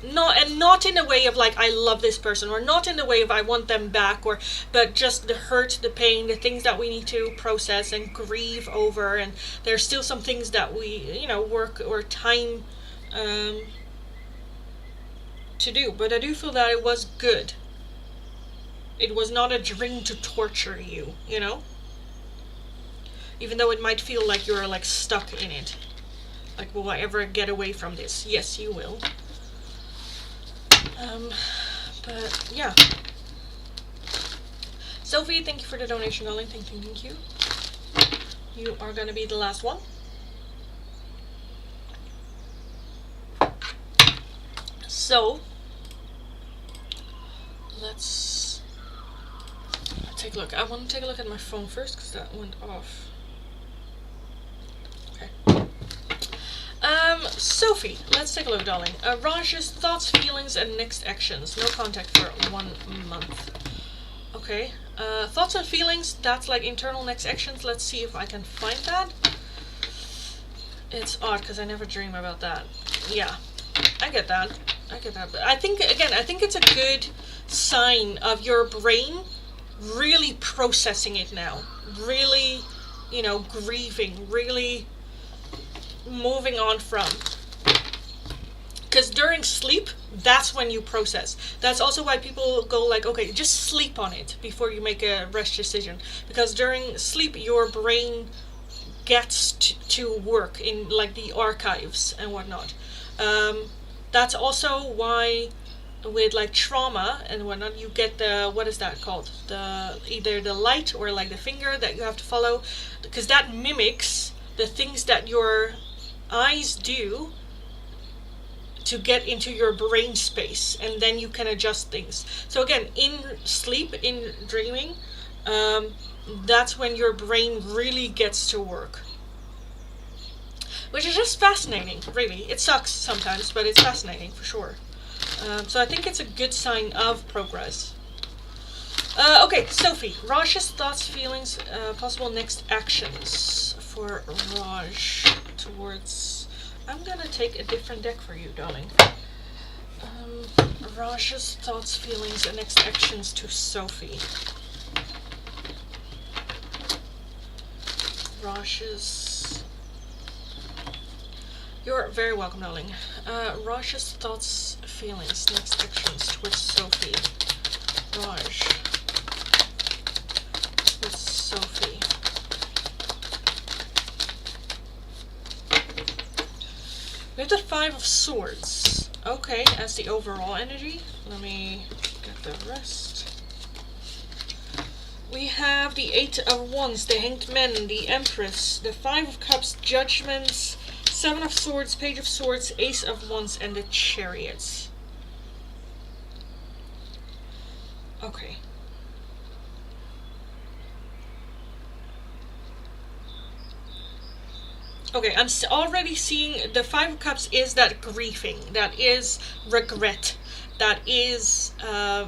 Not in a way of like, I love this person, or not in the way of I want them back, but just the hurt, the pain, the things that we need to process and grieve over, and there's still some things that we, work or time, to do. But I do feel that it was good. It was not a dream to torture you, even though it might feel like you're like stuck in it. Like, will I ever get away from this? Yes, you will. But yeah. Sophie, thank you for the donation, darling. Thank you. You are gonna be the last one. So let's take a look. I want to take a look at my phone first because that went off. Okay. Sophie, let's take a look, darling. Raj's thoughts, feelings, and next actions. No contact for 1 month. Okay. Thoughts and feelings, that's like internal next actions. Let's see if I can find that. It's odd because I never dream about that. Yeah, I get that. But I think it's a good sign of your brain really processing it now. Really, grieving. Really moving on from. Because during sleep, that's when you process. That's also why people go like, okay, just sleep on it before you make a rash decision. Because during sleep, your brain gets to work in like the archives and whatnot. That's also why with like trauma and whatnot, you get the, what is that called? Either the light or like the finger that you have to follow. Because that mimics the things that your eyes do to get into your brain space, and then you can adjust things. So again, in sleep, in dreaming, that's when your brain really gets to work, which is just fascinating, really. It sucks sometimes, but it's fascinating for sure. So I think it's a good sign of progress. Okay, Sophie, Raj's thoughts, feelings, possible next actions for Raj towards... I'm gonna take a different deck for you, darling. Raj's thoughts, feelings, and next actions to Sophie. Raj's... You're very welcome, darling. Raj's thoughts, feelings, next actions towards Sophie. Raj. With Sophie. We have the 5 of Swords. Okay, as the overall energy. Let me get the rest. We have the 8 of Wands, the Hanged Man, the Empress, the 5 of Cups, Judgments, 7 of Swords, Page of Swords, Ace of Wands, and the Chariots. Okay. Okay, I'm already seeing the 5 of Cups is that grieving, that is regret, that is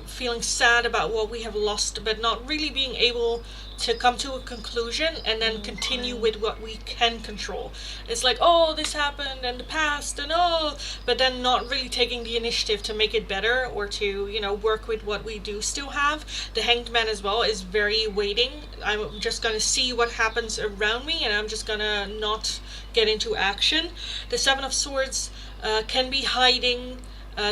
feeling sad about what we have lost, but not really being able to come to a conclusion and then continue with what we can control. It's like, oh, this happened in the past, and oh, but then not really taking the initiative to make it better or to, work with what we do still have. The Hanged Man as well is very waiting. I'm just going to see what happens around me, and I'm just going to not get into action. The 7 of Swords can be hiding,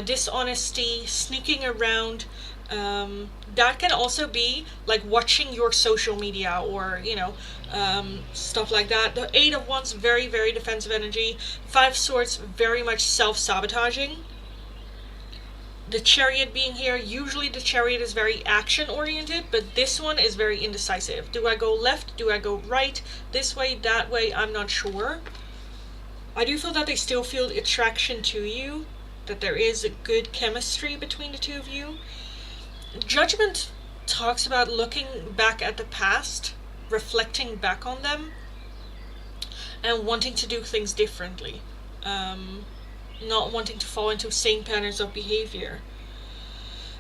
dishonesty, sneaking around, That can also be like watching your social media or, stuff like that. The Eight of Wands, very, very defensive energy. Five Swords, very much self-sabotaging. The Chariot being here, usually the Chariot is very action-oriented, but this one is very indecisive. Do I go left? Do I go right? This way, that way? I'm not sure. I do feel that they still feel attraction to you, that there is a good chemistry between the two of you. Judgment talks about looking back at the past, reflecting back on them, and wanting to do things differently. Not wanting to fall into same patterns of behavior.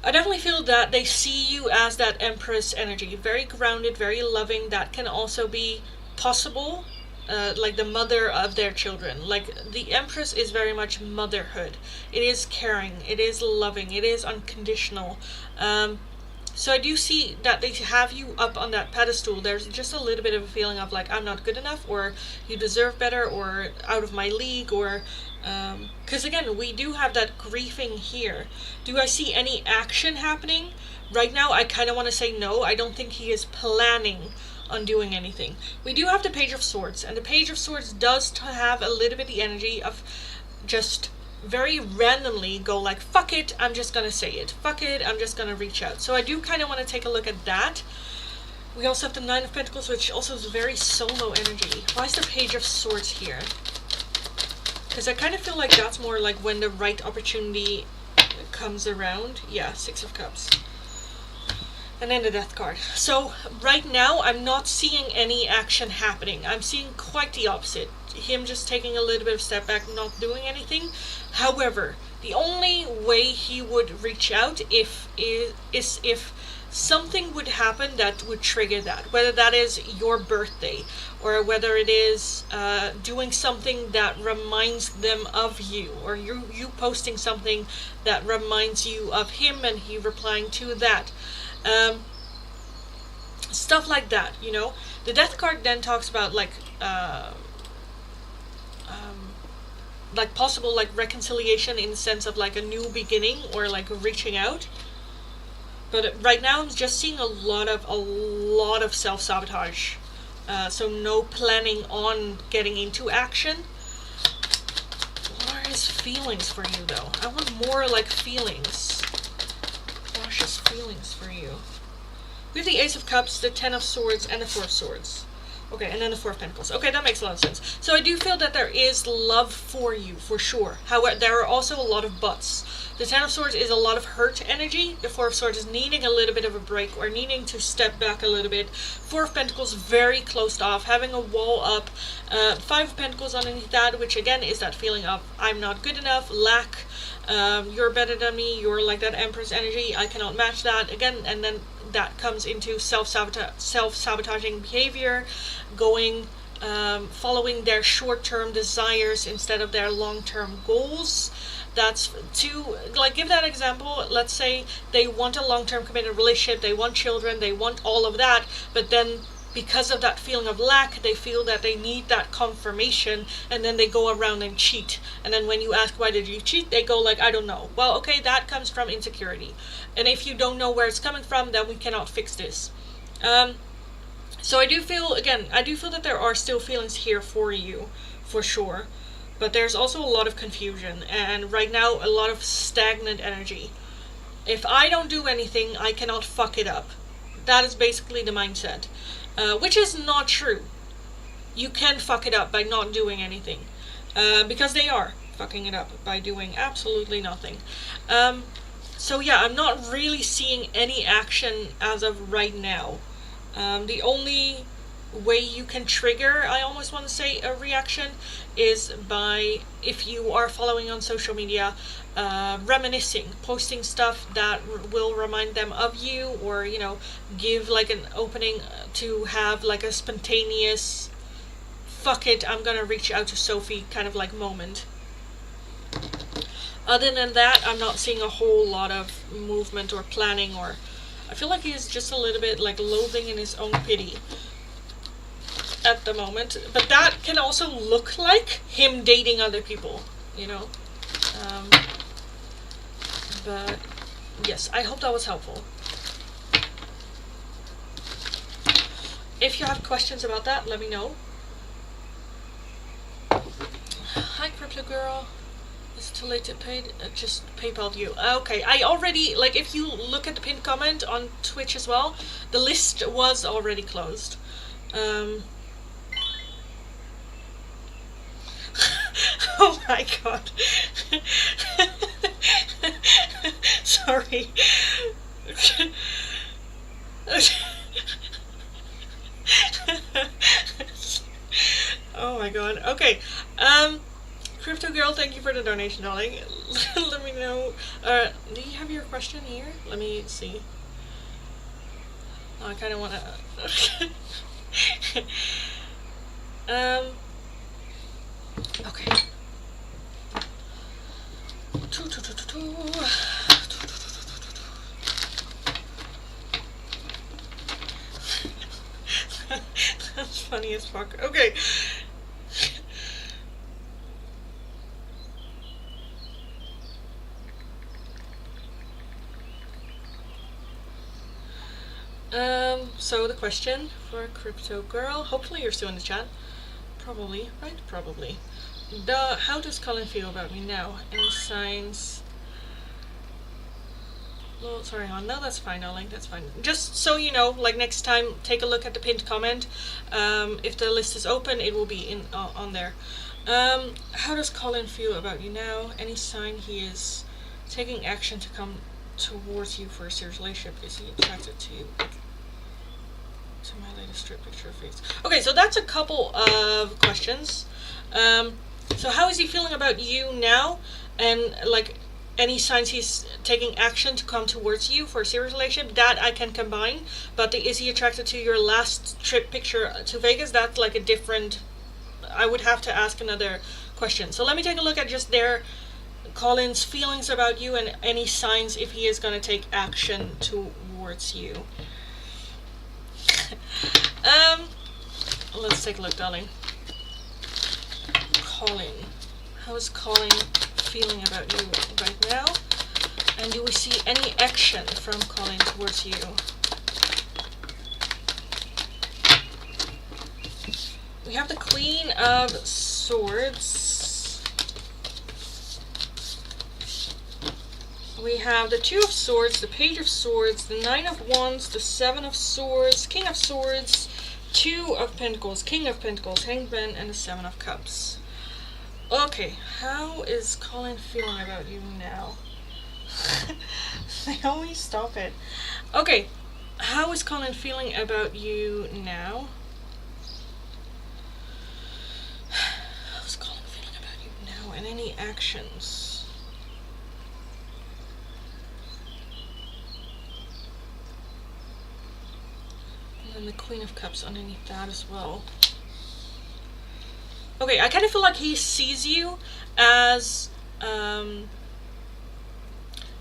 I definitely feel that they see you as that Empress energy, very grounded, very loving. That can also be possible, like the mother of their children. Like the Empress is very much motherhood. It is caring, it is loving, it is unconditional. So I do see that they have you up on that pedestal. There's just a little bit of a feeling of like, I'm not good enough, or you deserve better, or out of my league, or because again, we do have that grieving here. Do I see any action happening? Right now, I kind of want to say no. I don't think he is planning on doing anything. We do have the Page of Swords, and the Page of Swords does have a little bit the energy of just very randomly go like, fuck it, I'm just gonna say it. Fuck it, I'm just gonna reach out. So I do kind of want to take a look at that. We also have the Nine of Pentacles, which also is very solo energy. Why is the Page of Swords here? Because I kind of feel like that's more like when the right opportunity comes around. Yeah, Six of Cups. And then the Death card. So right now, I'm not seeing any action happening. I'm seeing quite the opposite. Him just taking a little bit of step back, not doing anything. However, the only way he would reach out is if something would happen that would trigger that. Whether that is your birthday, or whether it is doing something that reminds them of you, or you posting something that reminds you of him and he replying to that. Stuff like that, The Death card then talks about like possible like reconciliation in the sense of like a new beginning or like reaching out. But right now I'm just seeing a lot of self-sabotage. So no planning on getting into action. What are his feelings for you though? I want more like feelings. Cautious feelings for you. We have the Ace of Cups, the Ten of Swords, and the Four of Swords. Okay, and then the Four of Pentacles. Okay, that makes a lot of sense. So I do feel that there is love for you, for sure. However, there are also a lot of buts. The Ten of Swords is a lot of hurt energy. The Four of Swords is needing a little bit of a break or needing to step back a little bit. Four of Pentacles, very closed off, having a wall up. Five of Pentacles underneath that, which again is that feeling of I'm not good enough, lack, you're better than me, you're like that Empress energy, I cannot match that. Again, and then that comes into self-sabotaging behavior, going, following their short-term desires instead of their long-term goals. That's to, like, give that example. Let's say they want a long-term committed relationship, they want children, they want all of that, but then because of that feeling of lack, they feel that they need that confirmation, and then they go around and cheat. And then when you ask, why did you cheat? They go like, I don't know. Well, okay, that comes from insecurity. And if you don't know where it's coming from, then we cannot fix this. So I do feel that there are still feelings here for you, for sure. But there's also a lot of confusion, and right now, a lot of stagnant energy. If I don't do anything, I cannot fuck it up. That is basically the mindset. Which is not true. You can fuck it up by not doing anything. Because they are fucking it up by doing absolutely nothing. So yeah, I'm not really seeing any action as of right now. The only way you can trigger, I almost want to say, a reaction is by, if you are following on social media, reminiscing, posting stuff that will remind them of you, or give like an opening to have like a spontaneous fuck it, I'm gonna reach out to Sophie kind of like moment. Other than that, I'm not seeing a whole lot of movement or planning, or I feel like he's just a little bit like loathing in his own pity at the moment. But that can also look like him dating other people, But Yes, I hope that was helpful. If you have questions about that, let me know. Hi, Crypto Girl. It's too late to pay. Just PayPal you. Okay, I already, like, if you look at the pinned comment on Twitch as well, the list was already closed. Oh my god. Sorry. Oh my god. Okay. Crypto Girl, thank you for the donation, darling. Let me know. Do you have your question here? Let me see. Oh, I kind of want to. Okay. That's funny as fuck. Okay. So the question for Crypto Girl, hopefully you're still in the chat. Probably, right? Probably. How does Colin feel about me now? Any signs? Well, sorry, hon. No, that's fine, darling. That's fine. Just so you know, like next time, take a look at the pinned comment. If the list is open, it will be in on there. How does Colin feel about you now? Any sign he is taking action to come towards you for a serious relationship? Is he attracted to you? To my latest strip picture of face. Okay, so that's a couple of questions. So how is he feeling about you now? And like any signs he's taking action to come towards you for a serious relationship, that I can combine. But is he attracted to your last trip picture to Vegas? That's like a different, I would have to ask another question. So let me take a look at just their Colin's feelings about you and any signs if he is going to take action towards you. Let's take a look, darling. Colin. How is Colin feeling about you right now? And do we see any action from Colin towards you? We have the Queen of Swords. We have the Two of Swords, the Page of Swords, the Nine of Wands, the Seven of Swords, King of Swords, Two of Pentacles, King of Pentacles, Hanged Man, and the Seven of Cups. Okay, how is Colin feeling about you now? Naomi, stop it. Okay, how is Colin feeling about you now? How is Colin feeling about you now? And any actions? And then the Queen of Cups underneath that as well. Okay, I kind of feel like he sees you as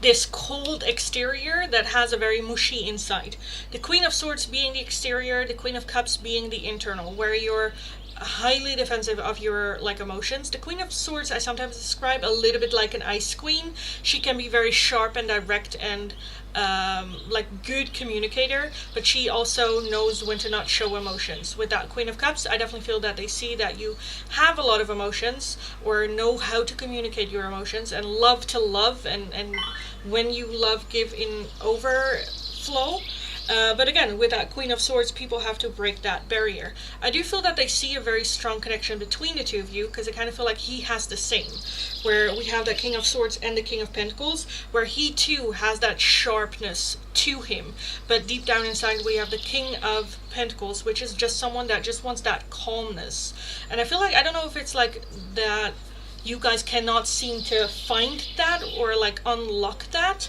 this cold exterior that has a very mushy inside. The Queen of Swords being the exterior, the Queen of Cups being the internal, where you're highly defensive of your like emotions. The Queen of Swords I sometimes describe a little bit like an ice queen. She can be very sharp and direct and like good communicator, but she also knows when to not show emotions. With that Queen of Cups, I definitely feel that they see that you have a lot of emotions or know how to communicate your emotions and love to love, and when you love, give in overflow. But again, with that Queen of Swords, people have to break that barrier. I do feel that they see a very strong connection between the two of you, because I kind of feel like he has the same. Where we have the King of Swords and the King of Pentacles, where he too has that sharpness to him. But deep down inside, we have the King of Pentacles, which is just someone that just wants that calmness. And I feel like, I don't know if it's like that you guys cannot seem to find that or like unlock that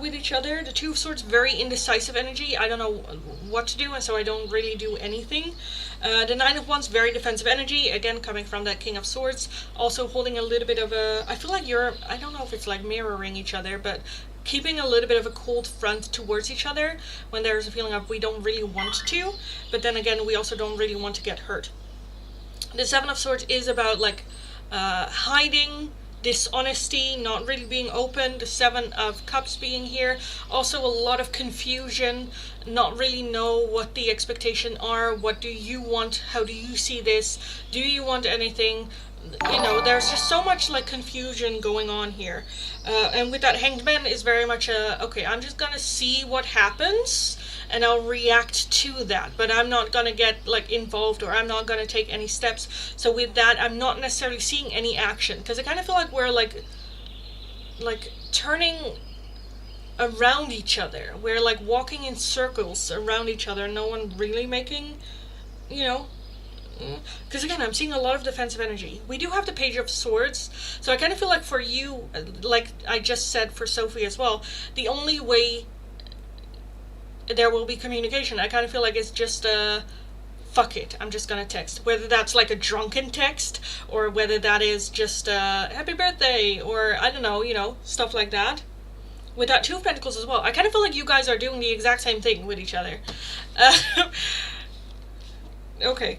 with each other. The Two of Swords, very indecisive energy. I don't know what to do, and so I don't really do anything. The Nine of Wands, very defensive energy, again coming from that King of Swords, also holding a little bit of a, I feel like you're, I don't know if it's like mirroring each other, but keeping a little bit of a cold front towards each other when there's a feeling of we don't really want to, but then again we also don't really want to get hurt. The Seven of Swords is about like hiding dishonesty, not really being open, the Seven of Cups being here, also a lot of confusion, not really know what the expectation are, what do you want, how do you see this, do you want anything, you know, there's just so much like confusion going on here. And with that Hanged Man is very much a, okay, I'm just gonna see what happens and I'll react to that, but I'm not gonna get like involved, or I'm not gonna take any steps. So with that, I'm not necessarily seeing any action, because I kind of feel like we're like turning around each other. We're like walking in circles around each other, no one really making, you know, because again, I'm seeing a lot of defensive energy. We do have the Page of Swords, so I kind of feel like for you, like I just said for Sophie as well, the only way there will be communication, I kind of feel like it's just fuck it, I'm just gonna text. Whether that's like a drunken text, or whether that is just happy birthday, or I don't know, you know, stuff like that. With that Two of Pentacles as well, I kind of feel like you guys are doing the exact same thing with each other. Okay.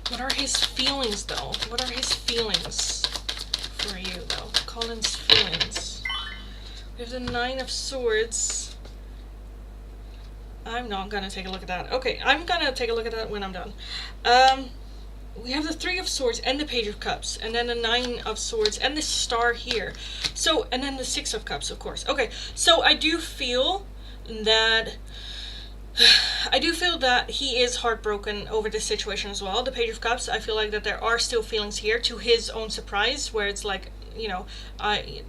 What are his feelings, though? What are his feelings for you, though? Colin's feelings. We have the Nine of Swords. I'm not gonna take a look at that. Okay, I'm gonna take a look at that when I'm done. We have the Three of Swords and the Page of Cups, and then the Nine of Swords and the Star here. So, and then the Six of Cups, of course. Okay, so I do feel that he is heartbroken over this situation as well. The Page of Cups, I feel like that there are still feelings here, to his own surprise, where it's like, you know, I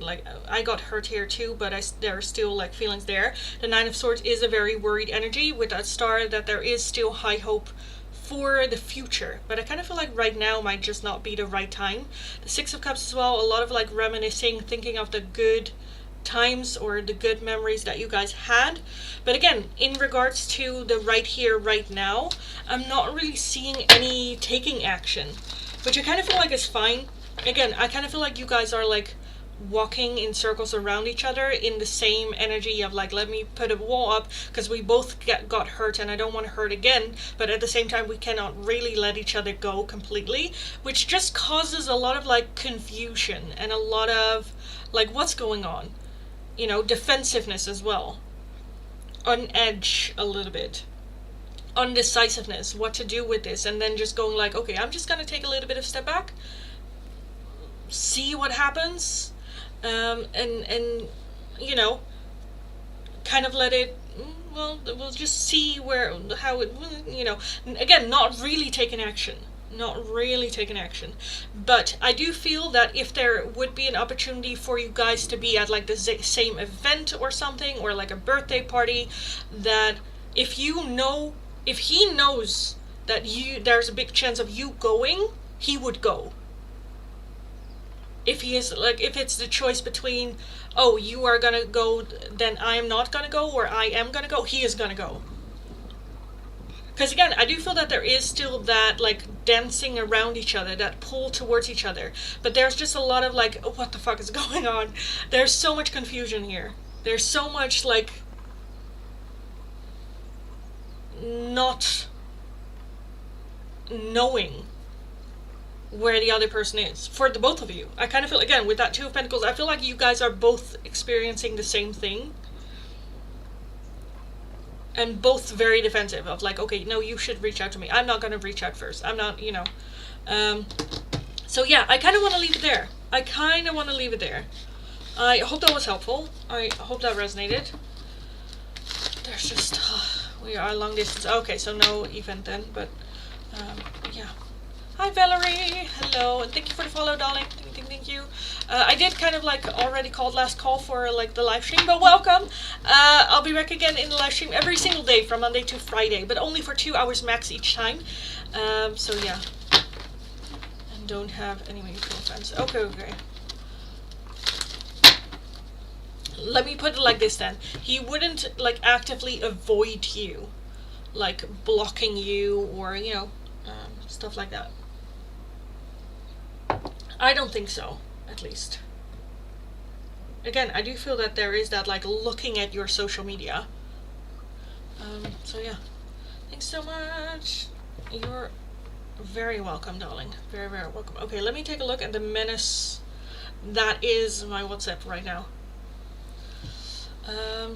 got hurt here too, but there are still like feelings there. The Nine of Swords is a very worried energy with that Star, that there is still high hope for the future, but I kind of feel like right now might just not be the right time. The Six of Cups as well, a lot of like reminiscing, thinking of the good times or the good memories that you guys had. But again, in regards to the right here, right now, I'm not really seeing any taking action, which I kind of feel like is fine. Again, I kind of feel like you guys are like walking in circles around each other in the same energy of like, let me put a wall up because we both got hurt and I don't want to hurt again, but at the same time we cannot really let each other go completely, which just causes a lot of like confusion and a lot of like, what's going on, you know, defensiveness as well, on edge a little bit, undecisiveness, what to do with this, and then just going like, okay, I'm just gonna take a little bit of step back, see what happens, and you know, kind of let it, well, we'll just see how it, you know, again, not really taking action, but I do feel that if there would be an opportunity for you guys to be at like the same event or something, or like a birthday party, that if he knows that there's a big chance of you going, he would go. If he is like, if it's the choice between, oh, you are gonna go, then I am not gonna go, or I am gonna go, he is gonna go. Because again, I do feel that there is still that like dancing around each other, that pull towards each other, but there's just a lot of like, oh, what the fuck is going on? There's so much confusion here. There's so much like not knowing where the other person is for the both of you. I kind of feel, again, with that Two of Pentacles, I feel like you guys are both experiencing the same thing, and both very defensive of like, okay, no, you should reach out to me, I'm not gonna reach out first, I'm not, you know. So yeah, I kind of want to leave it there. I hope that was helpful. I hope that resonated. There's just we are long distance. Okay, so no event then, but yeah. Hi Valerie, hello, and thank you for the follow, darling. Thank you. I did kind of like already called last call for like the live stream, but welcome. I'll be back again in the live stream every single day from Monday to Friday, but only for 2 hours max each time. So yeah, and don't have any mutual friends. Okay. Let me put it like this then. He wouldn't like actively avoid you, like blocking you or, you know, stuff like that. I don't think so, at least. Again, I do feel that there is that like looking at your social media. So yeah. Thanks so much. You're Very welcome, darling. Very, very welcome. Okay, let me take a look at the menace that is my WhatsApp right now.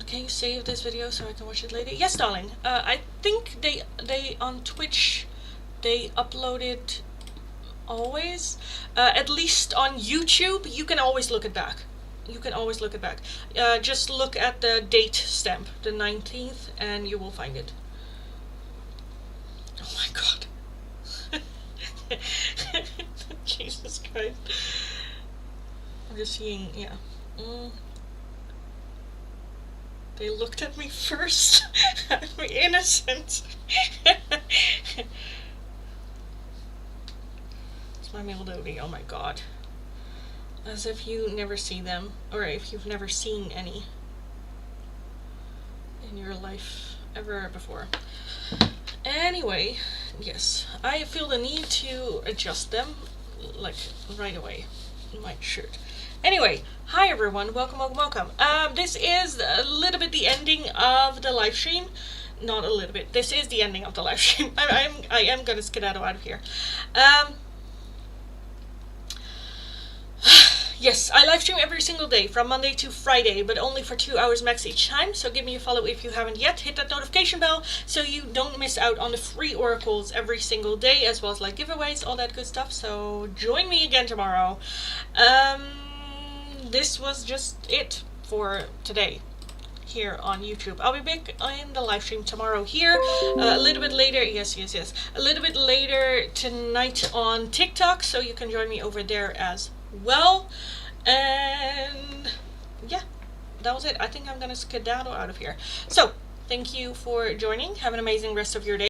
Can you save this video so I can watch it later? Yes, darling. I think they on Twitch, they upload it always. At least on YouTube, you can always look it back. You can always look it back. Just look at the date stamp, the 19th, and you will find it. Oh my god. Jesus Christ. I'm just seeing, yeah. They looked at me first. I'm innocent. It's my melody, oh my god. As if you never see them, or if you've never seen any in your life ever before. Anyway, yes, I feel the need to adjust them, like, right away. My shirt. Anyway, hi everyone, welcome, welcome, welcome. This is a little bit the ending of the live stream. Not a little bit, this is the ending of the live stream. I am gonna skedaddle out of here. Yes, I live stream every single day from Monday to Friday, but only for 2 hours max each time. So give me a follow if you haven't yet. Hit that notification bell so you don't miss out on the free oracles every single day, as well as like giveaways, all that good stuff. So join me again tomorrow. This was just it for today here on YouTube. I'll be back in the live stream tomorrow here, a little bit later, yes, a little bit later tonight on TikTok, so you can join me over there as well. And yeah, that was it. I think I'm gonna skedaddle out of here. So thank you for joining. Have an amazing rest of your day.